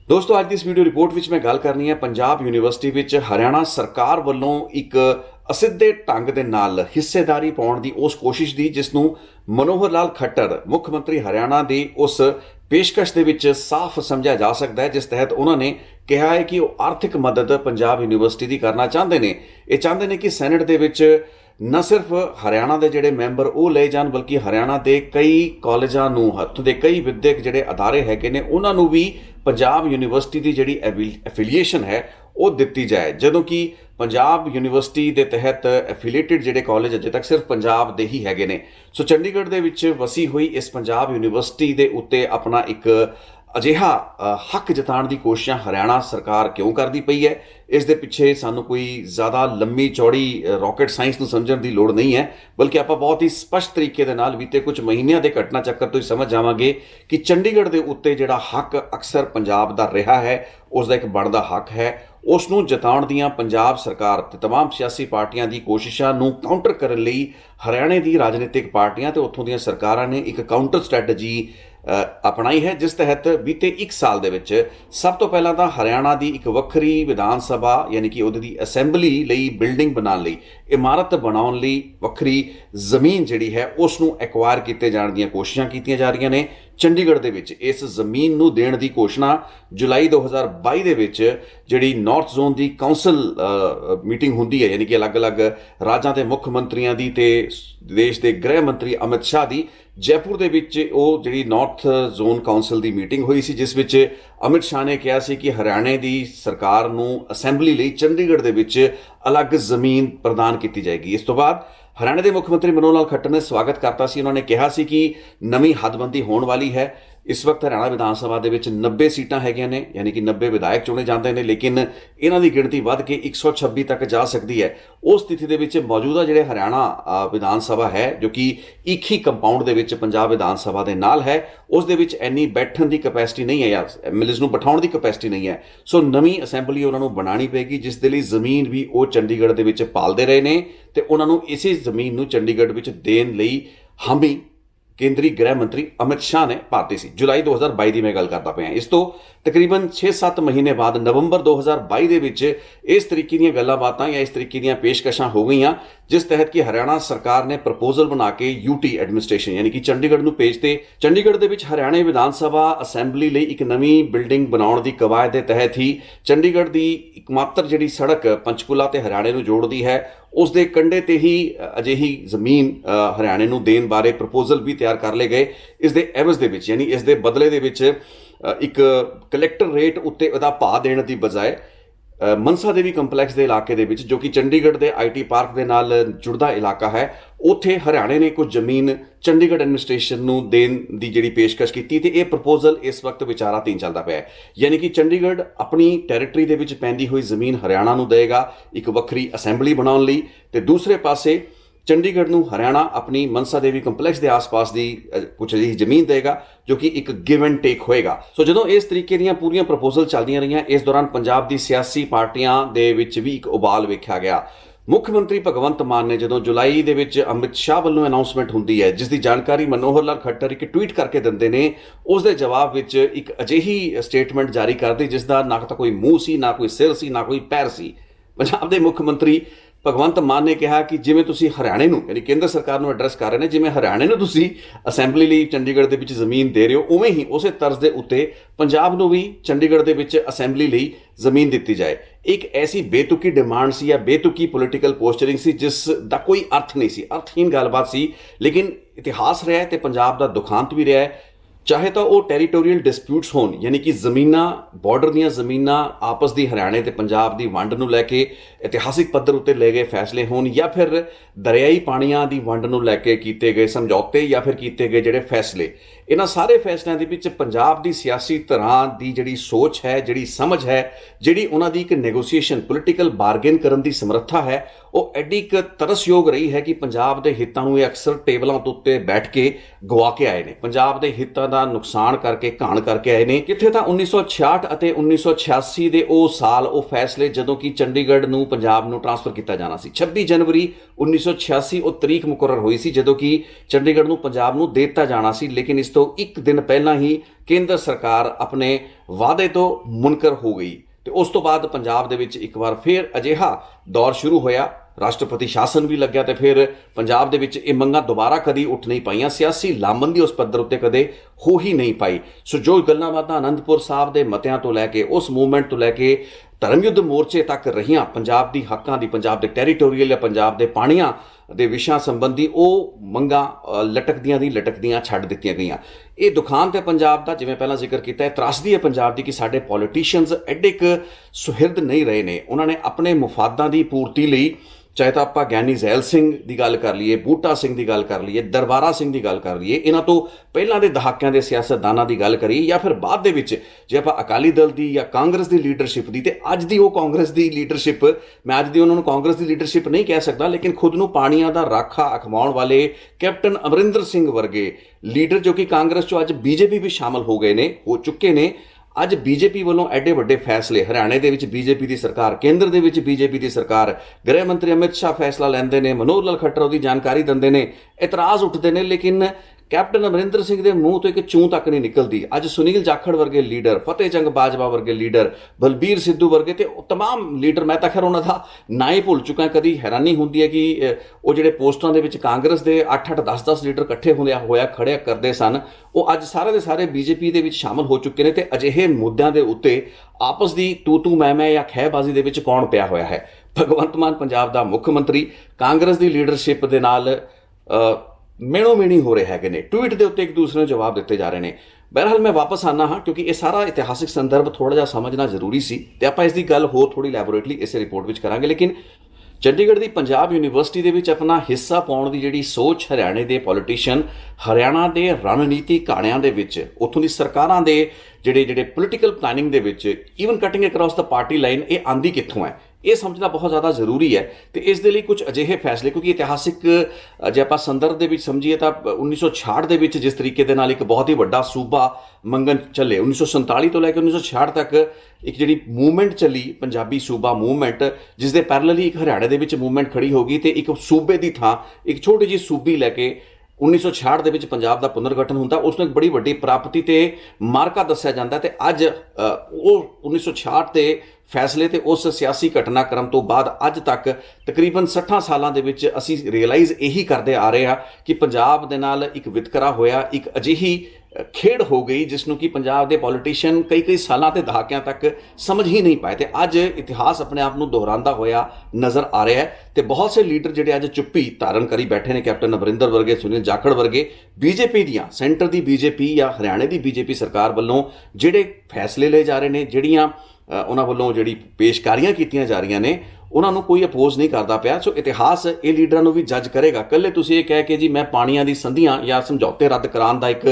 दोस्तों ਅੱਜ ਦੀ ਇਸ ਵੀਡੀਓ ਰਿਪੋਰਟ ਵਿੱਚ ਮੈਂ ਗੱਲ ਕਰਨੀ ਹੈ ਪੰਜਾਬ ਯੂਨੀਵਰਸਿਟੀ ਵਿੱਚ ਹਰਿਆਣਾ ਸਰਕਾਰ ਵੱਲੋਂ ਇੱਕ ਅਸਿੱਧੇ ਢੰਗ ਦੇ ਨਾਲ ਹਿੱਸੇਦਾਰੀ ਪਾਉਣ ਦੀ ਉਸ ਕੋਸ਼ਿਸ਼ ਦੀ ਜਿਸ ਨੂੰ ਮਨੋਹਰ ਲਾਲ ਖੱਟਰ ਮੁੱਖ ਮੰਤਰੀ ਹਰਿਆਣਾ ਦੀ ਉਸ ਪੇਸ਼ਕਸ਼ ਦੇ ਵਿੱਚ ਸਾਫ਼ ਸਮਝਿਆ ਜਾ ਸਕਦਾ ਹੈ ਜਿਸ ਤਹਿਤ ਉਹਨਾਂ ਨੇ ਕਿਹਾ ਹੈ ਕਿ ਉਹ ਆਰਥਿਕ ਮਦਦ ਪੰਜਾਬ ਯੂਨੀਵਰਸਿਟੀ ਦੀ ਕਰਨਾ ਚਾਹੁੰਦੇ ਨੇ। ਇਹ ਚਾਹੁੰਦੇ ਨੇ ਕਿ ਸੈਨੇਟ ਦੇ ਵਿੱਚ न सिर्फ हरियाणा के जोड़े मैंबर वो ले जान बल्कि हरियाणा के कई कॉलेजों नूं हत्थ दे कई विद्यक जोड़े अदारे हैगे ने उन्होंने भी पंजाब यूनीवर्सिटी की जी एफिलीएशन है वो दिती जाए। जदों कि पंजाब यूनीवर्सिटी के तहत एफिलेटेड जोड़े कॉलेज अजे तक सिर्फ पंजाब के ही हैगे ने। सो चंडीगढ़ के विच वसी हुई इस पंजाब यूनीवर्सिटी के उत्ते अपना एक अजिहा हक जताण की कोशिश हरियाणा सरकार क्यों करती पई है, इस दे पिछे सानू कोई ज़्यादा लंबी चौड़ी रॉकेट साइंस नूं समझण की लोड़ नहीं है, बल्कि आप बहुत ही स्पष्ट तरीके दे नाल बीते कुछ महीनों के घटना चक्कर तो ही समझ जावांगे कि चंडीगढ़ के उत्ते जिहड़ा हक अक्सर पंजाब का रहा है उसका एक बनदा हक है, उसनूं जताउण दीआं पंजाब सरकार ते तमाम सियासी पार्टियां दी कोशिशां नूं काउंटर करन लई हरियाणे दी राजनीतिक पार्टियां ते उत्थों दीआं सरकारां ने एक काउंटर स्ट्रैटजी अपनाई है जिस तहत बीते एक साल दे विच सब तो पहला तो हरियाणा की एक वक्री विधान सभा यानी कि उहदी असैंबली लई बिल्डिंग बनाने लई इमारत बनाउण लई वक्री जमीन जिहड़ी है उसनूं एक्वायर कीते जाण दीआं कोशिशां कीतीआं जा रहीआं ने। चंडीगढ़ दे विच इस जमीन नूं देण दी घोषणा जुलाई 2022 दे विच जिहड़ी नॉर्थ जोन की काउंसल मीटिंग हुंदी है यानी कि अलग अलग राज्यां दे मुख मंत्रियों की ते देश के गृह मंत्री अमित शाह की जयपुर दे विच वो जिहड़ी नॉर्थ जोन काउंसल की मीटिंग हुई सी जिस विच अमित शाह ने कहा सी कि हरियाणे की सरकार नूं असैंबली लई चंडीगढ़ दे विच अलग जमीन प्रदान की जाएगी। इस तो बाद हरियाणा के मुख्यमंत्री मनोहर लाल खट्टर ने स्वागत करता सी। उन्होंने कहा सी कि नवीं हदबंदी होने वाली है। इस वक्त हरियाणा विधान सभा के 90 सीटां हैगियां ने यानी कि 90 विधायक चुने जाते हैं, लेकिन इन्हां दी गिणती वध के 126 तक जा सकती है। उस स्थिति दे विच मौजूदा जिहड़े हरियाणा विधान सभा है जो कि एक ही कंपाउंड दे विच पंजाब विधान सभा के नाल है उस दे विच इन्नी बैठण की कैपेसिटी नहीं है या एमएलएज़ नूं बिठाउण की कैपेसिटी नहीं है। सो नवीं असैंबली उन्होंने बनानी पेगी जिस दे लई जमीन भी वो चंडीगढ़ दे विच पालदे रहे ने ते उन्हां नूं इसी जमीन नूं चंडीगढ़ विच देण लई हामी केंद्रीय गृह मंत्री अमित शाह ने पाती सी। जुलाई 2022 की मैं गल करता पाया। इस तो तकरीबन 6-7 महीने बाद नवंबर 2022 के विच इस तरीके दी गल्लां बातां या इस तरीके दी पेशकशां हो गई जिस तहत कि हरियाणा सरकार ने प्रपोजल बना के यूटी एडमिनिस्ट्रेशन यानी कि चंडीगढ़ नूं भेजते। चंडीगढ़ दे विच हरियाणा विधान सभा असैंबली लई एक नवीं बिल्डिंग बनाउण दी कवायद के तहत ही चंडीगढ़ की एकमात्र जिहड़ी सड़क पंचकूला ते हरियाणे नूं जोड़दी है उस दे कंढे ते ही अजिही जमीन हरियाणे नूं देण बारे प्रपोजल भी तैयार कर ले गए। इस दे एवज दे विच यानी इस दे बदले दे विच एक कलैक्टर रेट उत्ते उहदा भाव देण दी बजाय मनसा देवी कंपलैक्स के इलाके दे विच जो कि चंडीगढ़ के IT पार्क के नाल जुड़दा इलाका है उत्थे हरियाणे ने कुछ जमीन चंडीगढ़ एडमिनिस्ट्रेशन नूं देण दी जिहड़ी पेशकश कीती ते इह प्रपोजल इस वक्त विचाराधीन चलदा पिया है। यानी कि चंडीगढ़ अपनी टैरेटरी दे विच पैंदी हुई जमीन हरियाणा नूं देगा एक वक्री असैंबली बनाउण लई ते दूसरे पासे चंडीगढ़ नूं हरियाणा अपनी मनसा देवी कंपलैक्स के आस-पास की कुछ अजिही जमीन देगा जो कि एक गिव एंड टेक होएगा। सो जदों इस तरीके दीयां पूरीआं प्रपोजल चलदियां रहियां इस दौरान पंजाब की सियासी पार्टियां दे विच भी एक उबाल वेख्या गया। मुख्यमंत्री भगवंत मान ने जदों जुलाई दे विच अमित शाह वालों अनाउंसमेंट हुंदी है जिसकी जानकारी मनोहर लाल खट्टर एक ट्वीट करके दिंदे ने उस दे जवाब विच एक अजिही स्टेटमेंट जारी करदे जिसदा ना तां कोई मूँह सी ना कोई सिर सी ना कोई पैर सी। पंजाब के मुख्यमंत्री भगवंत मान ने कहा कि जिवें तुसीं हरियाणे नूं यानी केंद्र सरकार नूं एड्रैस कर रहे हैं जिवें हरियाणे नूं तुसीं असैंबली लई चंडीगढ़ दे विच जमीन दे रहे हो उवें ही उस तर्ज के उत्ते पंजाब नूं भी चंडीगढ़ दे विच असैंबली लई जमीन दित्ती जाए। एक ऐसी बेतुकी डिमांड सी या बेतुकी पोलिटिकल पोस्चरिंग सी जिस दा कोई अर्थ नहीं सी, अर्थहीन गलबात सी, लेकिन इतिहास रहा है तो पंजाब का दुखांत भी रहा है। चाहे तो वो टैरीटोरीअल डिस्प्यूट्स होन यानी कि जमीनां बॉर्डर दीयां जमीनां आपस की हरियाणे ते पंजाब की वंड नूं लैके इतिहासिक पद्धर उत्ते ले गए फैसले होन या फिर दरियाई पाणियां की वंड नूं लैके कीते गए समझौते या फिर कीते गए जिहड़े फैसले इन्हां सारे फैसलों के विच पंजाब की सियासी धरां की जिहड़ी सोच है जिहड़ी समझ है जिहड़ी उन्हां दी एक नैगोसीएशन पोलिटिकल बारगेन करन दी समर्था है वो एडी एक तरसयोग रही है कि पंजाब के हितों नूं अक्सर टेबलों के उत्ते बैठ के गवा के आए ने, पंजाब के हितों का नुकसान करके घाण करके आए ने। कित्थे तां 1966 ਅਤੇ 1986 ਦੇ ਉਹ ਸਾਲ ਉਹ फैसले ਜਦੋਂ कि चंडीगढ़ ਨੂੰ पंजाब ਨੂੰ ट्रांसफर किया जाना सी। 26 जनवरी 1986 ਉਹ ਤਰੀਕ ਮੁਕਰਰ ਹੋਈ ਸੀ ਜਦੋਂ कि चंडीगढ़ ਨੂੰ पंजाब ਨੂੰ ਦੇ ਦਿੱਤਾ जाना सी, लेकिन इस ਤੋਂ ਇੱਕ ਦਿਨ ਪਹਿਲਾਂ ਹੀ ਕੇਂਦਰ ਸਰਕਾਰ ਆਪਣੇ ਵਾਅਦੇ ਤੋਂ ਮੁਨਕਰ ਹੋ ਗਈ ਤੇ ਉਸ ਤੋਂ ਬਾਅਦ ਪੰਜਾਬ ਦੇ ਵਿੱਚ ਇੱਕ ਵਾਰ ਫਿਰ ਅਜਿਹਾ ਦੌਰ ਸ਼ੁਰੂ ਹੋਇਆ, ਰਾਸ਼ਟਰਪਤੀ ਸ਼ਾਸਨ ਵੀ ਲੱਗਿਆ ਤੇ ਫਿਰ ਪੰਜਾਬ ਦੇ ਵਿੱਚ ਇਹ ਮੰਗਾਂ ਦੁਬਾਰਾ ਕਦੀ ਉੱਠ ਨਹੀਂ ਪਾਈਆਂ। ਸਿਆਸੀ ਲਾਮਬੰਦੀ ਉਸ ਪੱਧਰ ਉੱਤੇ ਕਦੇ ਹੋ ਹੀ ਨਹੀਂ ਪਾਈ। ਸੋ ਜੋ ਗੱਲਾਂ ਬਾਤਾਂ ਅਨੰਦਪੁਰ ਸਾਹਿਬ ਦੇ ਮਤਿਆਂ ਤੋਂ ਲੈ ਕੇ ਉਸ ਮੂਵਮੈਂਟ ਤੋਂ ਲੈ ਕੇ ਧਰਮ ਯੁੱਧ ਮੋਰਚੇ ਤੱਕ ਰਹੀਆਂ, ਪੰਜਾਬ ਦੀ ਹੱਕਾਂ ਦੀ, ਪੰਜਾਬ ਦੇ ਟੈਰੀਟੋਰੀਅਲ ਜਾਂ ਪੰਜਾਬ ਦੇ ਪਾਣੀਆਂ ਦੇ ਵਿਸ਼ਿਆਂ ਸੰਬੰਧੀ ਉਹ ਮੰਗਾਂ ਲਟਕਦੀਆਂ ਛੱਡ ਦਿੱਤੀਆਂ ਗਈਆਂ। ਇਹ ਦੁਖਾਂਤ ਹੈ ਪੰਜਾਬ ਦਾ, ਜਿਵੇਂ ਪਹਿਲਾਂ ਜ਼ਿਕਰ ਕੀਤਾ ਹੈ, ਤਰਾਸਦੀ ਹੈ ਪੰਜਾਬ ਦੀ ਕਿ ਸਾਡੇ ਪੋਲੀਟੀਸ਼ੀਅਨਸ ਐਡੇ ਕੁ ਸੁਹਿਰਦ ਨਹੀਂ ਰਹੇ ਨੇ। ਉਹਨਾਂ ਨੇ ਆਪਣੇ ਮੁਫਾਦਾਂ ਦੀ ਪੂਰਤੀ ਲਈ, ਚਾਹੇ ਤਾਂ ਆਪਾਂ ਗਿਆਨੀ ਜ਼ੈਲ ਸਿੰਘ ਦੀ ਗੱਲ ਕਰ ਲਈਏ, ਬੂਟਾ ਸਿੰਘ ਦੀ ਗੱਲ ਕਰ ਲਈਏ, ਦਰਬਾਰਾ ਸਿੰਘ ਦੀ ਗੱਲ ਕਰ ਲਈਏ, ਇਹਨਾਂ ਤੋਂ ਪਹਿਲਾਂ ਦੇ ਦਹਾਕਿਆਂ ਦੇ ਸਿਆਸਤਦਾਨਾਂ ਦੀ ਗੱਲ ਕਰੀਏ, ਜਾਂ ਫਿਰ ਬਾਅਦ ਦੇ ਵਿੱਚ ਜੇ ਆਪਾਂ ਅਕਾਲੀ ਦਲ ਦੀ ਜਾਂ ਕਾਂਗਰਸ ਦੀ ਲੀਡਰਸ਼ਿਪ ਦੀ, ਤੇ ਅੱਜ ਦੀ ਉਹ ਕਾਂਗਰਸ ਦੀ ਲੀਡਰਸ਼ਿਪ, ਮੈਂ ਅੱਜ ਦੀ ਉਹਨਾਂ ਨੂੰ ਕਾਂਗਰਸ ਦੀ ਲੀਡਰਸ਼ਿਪ ਨਹੀਂ ਕਹਿ ਸਕਦਾ, ਲੇਕਿਨ ਖੁਦ ਨੂੰ ਪਾਣੀਆਂ ਦਾ ਰਾਖਾ ਅਖਵਾਉਣ ਵਾਲੇ ਕੈਪਟਨ ਅਮਰਿੰਦਰ ਸਿੰਘ ਵਰਗੇ ਲੀਡਰ, ਜੋ ਕਿ ਕਾਂਗਰਸ 'ਚੋਂ ਅੱਜ ਬੀਜੇਪੀ ਵੀ ਸ਼ਾਮਲ ਹੋ ਚੁੱਕੇ ਨੇ। ਅੱਜ ਬੀਜੇਪੀ ਵੱਲੋਂ ਐਡੇ ਵੱਡੇ ਫੈਸਲੇ, ਹਰਿਆਣੇ ਦੇ ਵਿੱਚ ਬੀਜੇਪੀ ਦੀ ਸਰਕਾਰ, ਕੇਂਦਰ ਦੇ ਵਿੱਚ ਬੀਜੇਪੀ ਦੀ ਸਰਕਾਰ, ਗ੍ਰਹਿ ਮੰਤਰੀ ਅਮਿਤ ਸ਼ਾਹ ਫੈਸਲਾ ਲੈਂਦੇ ਨੇ, ਮਨੋਹਰ ਲਾਲ ਖੱਟਰ ਉਹਦੀ ਜਾਣਕਾਰੀ ਦਿੰਦੇ ਨੇ, ਇਤਰਾਜ਼ ਉੱਠਦੇ ਨੇ, ਲੇਕਿਨ ਕੈਪਟਨ ਅਮਰਿੰਦਰ ਸਿੰਘ ਦੇ ਮੂੰਹ ਤੋਂ ਇੱਕ ਚੂੰ ਤੱਕ ਨਹੀਂ ਨਿਕਲਦੀ। ਅੱਜ ਸੁਨੀਲ ਜਾਖੜ ਵਰਗੇ ਲੀਡਰ, ਫਤਿਹ ਚੰਦ ਬਾਜਵਾ ਵਰਗੇ ਲੀਡਰ, ਬਲਬੀਰ ਸਿੱਧੂ ਵਰਗੇ ਤੇ ਤਮਾਮ ਲੀਡਰ, ਮੈਂ ਤਾਂ ਖੈਰ ਉਹਨਾਂ ਦਾ ਨਾਂ ਹੀ ਭੁੱਲ ਚੁੱਕਾ। ਕਦੀ ਹੈਰਾਨੀ ਹੁੰਦੀ ਹੈ ਕਿ ਉਹ ਜਿਹੜੇ ਪੋਸਟਾਂ ਦੇ ਵਿੱਚ ਕਾਂਗਰਸ ਦੇ 8-8 10-10 ਲੀਡਰ ਇਕੱਠੇ ਹੋਇਆ ਖੜਿਆ ਕਰਦੇ ਸਨ, ਉਹ ਅੱਜ ਸਾਰੇ ਦੇ ਸਾਰੇ ਬੀਜੇਪੀ ਦੇ ਵਿੱਚ ਸ਼ਾਮਲ ਹੋ ਚੁੱਕੇ ਨੇ। ਤੇ ਅਜਿਹੇ ਮੁੱਦਿਆਂ ਦੇ ਉੱਤੇ ਆਪਸ ਦੀ ਤੂੰ ਮੈਂ ਜਾਂ ਖਹਿਬਾਜ਼ੀ ਦੇ ਵਿੱਚ ਕੌਣ ਪਿਆ ਹੋਇਆ ਹੈ? ਭਗਵੰਤ ਮਾਨ ਪੰਜਾਬ ਦਾ ਮੁੱਖ ਮੰਤਰੀ ਕਾਂਗਰਸ ਦੀ ਲੀਡਰਸ਼ਿਪ ਦੇ ਨਾਲ ਮੇਣੋ ਮੇਣੀ ਹੋ ਰਹੇ ਹੈਗੇ ਨੇ, ਟਵੀਟ ਦੇ ਉੱਤੇ ਇੱਕ ਦੂਸਰੇ ਨੂੰ ਜਵਾਬ ਦਿੱਤੇ ਜਾ ਰਹੇ ਨੇ। ਬਹਰਹਾਲ ਮੈਂ ਵਾਪਸ ਆਉਣਾ ਹਾਂ, ਕਿਉਂਕਿ ਇਹ ਸਾਰਾ ਇਤਿਹਾਸਿਕ ਸੰਦਰਭ ਥੋੜਾ ਜਿਹਾ ਸਮਝਣਾ ਜ਼ਰੂਰੀ ਸੀ ਤੇ ਆਪਾਂ ਇਸ ਦੀ ਗੱਲ ਹੋਰ ਥੋੜੀ ਲੈਬੋਰੇਟਲੀ ਇਸੇ ਰਿਪੋਰਟ ਵਿੱਚ ਕਰਾਂਗੇ। ਲੇਕਿਨ ਚੰਡੀਗੜ੍ਹ ਦੀ ਪੰਜਾਬ ਯੂਨੀਵਰਸਿਟੀ ਦੇ ਵਿੱਚ ਆਪਣਾ ਹਿੱਸਾ ਪਾਉਣ ਦੀ ਜਿਹੜੀ ਸੋਚ ਹਰਿਆਣੇ ਦੇ ਪੋਲੀਟੀਸ਼ੀਅਨ, ਹਰਿਆਣਾ ਦੇ ਰਣਨੀਤੀ ਘਾਣਿਆਂ ਦੇ ਵਿੱਚ, ਉੱਥੋਂ ਦੀ ਸਰਕਾਰਾਂ ਦੇ ਜਿਹੜੇ ਪੋਲੀਟੀਕਲ ਪਲਾਨਿੰਗ ਦੇ ਵਿੱਚ, ਈਵਨ ਕਟਿੰਗ ਅਕ੍ਰੋਸ ਦਾ ਪਾਰਟੀ ਲਾਈਨ, ਇਹ ਆਂਦੀ ਕਿੱਥੋਂ ਹੈ, ਇਹ ਸਮਝਣਾ ਬਹੁਤ ਜ਼ਿਆਦਾ ਜ਼ਰੂਰੀ ਹੈ। ਤੇ ਇਸ ਦੇ ਲਈ ਕੁਝ ਅਜਿਹੇ ਫੈਸਲੇ, ਕਿਉਂਕਿ ਇਤਿਹਾਸਿਕ ਜੇ ਆਪਾਂ ਸੰਦਰਭ ਦੇ ਵਿੱਚ ਸਮਝੀਏ ਤਾਂ 1966 ਦੇ ਵਿੱਚ ਜਿਸ ਤਰੀਕੇ ਦੇ ਨਾਲ ਇੱਕ ਬਹੁਤ ਹੀ ਵੱਡਾ ਸੂਬਾ ਮੰਗਣ ਚੱਲੇ, 1947 ਤੋਂ ਲੈ ਕੇ 1966 ਤੱਕ ਇੱਕ ਜਿਹੜੀ ਮੂਵਮੈਂਟ ਚੱਲੀ, ਪੰਜਾਬੀ ਸੂਬਾ ਮੂਵਮੈਂਟ, ਜਿਸ ਦੇ ਪੈਰਲਲੀ ਇੱਕ ਹਰਿਆਣੇ ਦੇ ਵਿੱਚ ਮੂਵਮੈਂਟ ਖੜੀ ਹੋ ਗਈ ਤੇ ਇੱਕ ਸੂਬੇ ਦੀ ਥਾਂ ਇੱਕ ਛੋਟੀ ਜਿਹੀ ਸੂਬੀ ਲੈ ਕੇ 1966 ਦੇ ਵਿੱਚ ਪੰਜਾਬ ਦਾ ਪੁਨਰਗਠਨ ਹੁੰਦਾ। ਉਸ ਨੂੰ ਇੱਕ ਬੜੀ ਵੱਡੀ ਪ੍ਰਾਪਤੀ ਤੇ ਮਾਰਕਾ ਦੱਸਿਆ ਜਾਂਦਾ। ਤੇ ਅੱਜ ਉਹ 1966 ਦੇ ਫੈਸਲੇ ਤੇ ਉਸ ਸਿਆਸੀ ਘਟਨਾਕ੍ਰਮ ਤੋਂ ਬਾਅਦ ਅੱਜ ਤੱਕ ਤਕਰੀਬਨ 60 ਸਾਲਾਂ ਦੇ ਵਿੱਚ ਅਸੀਂ ਰਿਅਲਾਈਜ਼ ਇਹੀ ਕਰਦੇ ਆ ਰਹੇ ਹਾਂ ਕਿ ਪੰਜਾਬ ਦੇ ਨਾਲ ਇੱਕ ਵਿਤਕਰਾ ਹੋਇਆ, ਇੱਕ ਅਜਿਹੀ ਖੇਡ ਹੋ ਗਈ ਜਿਸ ਨੂੰ ਕਿ ਪੰਜਾਬ ਦੇ ਪੋਲੀਟੀਸ਼ੀਅਨ ਕਈ ਸਾਲਾਂ ਤੇ ਦਹਾਕਿਆਂ ਤੱਕ ਸਮਝ ਹੀ ਨਹੀਂ ਪਾਏ। ਤੇ ਅੱਜ ਇਤਿਹਾਸ ਆਪਣੇ ਆਪ ਨੂੰ ਦੁਹਰਾਉਂਦਾ ਹੋਇਆ ਨਜ਼ਰ ਆ ਰਿਹਾ ਹੈ ਤੇ ਬਹੁਤ ਸੇ ਲੀਡਰ ਜਿਹੜੇ ਅੱਜ ਚੁੱਪੀ ਧਾਰਨ ਕਰੀ ਬੈਠੇ ਨੇ, ਕੈਪਟਨ ਅਮਰਿੰਦਰ ਵਰਗੇ, ਸੁਨੀਲ ਜਾਖੜ ਵਰਗੇ, ਬੀਜੇਪੀ ਦੀਆਂ, ਸੈਂਟਰ ਦੀ ਬੀਜੇਪੀ ਜਾਂ ਹਰਿਆਣੇ ਦੀ ਬੀਜੇਪੀ ਸਰਕਾਰ ਵੱਲੋਂ ਜਿਹੜੇ ਫੈਸਲੇ ਲਏ ਜਾ ਰਹੇ ਨੇ, ਜਿਹੜੀਆਂ ਉਹਨਾਂ ਵੱਲੋਂ ਜਿਹੜੀ ਪੇਸ਼ਕਾਰੀਆਂ ਕੀਤੀਆਂ ਜਾ ਰਹੀਆਂ ਨੇ, ਉਹਨਾਂ ਨੂੰ ਕੋਈ ਅਪੋਜ਼ ਨਹੀਂ ਕਰਦਾ ਪਿਆ। ਸੋ ਇਤਿਹਾਸ ਇਹ ਲੀਡਰਾਂ ਨੂੰ ਵੀ ਜੱਜ ਕਰੇਗਾ। ਇਕੱਲੇ ਤੁਸੀਂ ਇਹ ਕਹਿ ਕੇ ਜੀ ਮੈਂ ਪਾਣੀਆਂ ਦੀ ਸੰਧੀਆਂ ਜਾਂ ਸਮਝੌਤੇ ਰੱਦ ਕਰਾਉਣ ਦਾ ਇੱਕ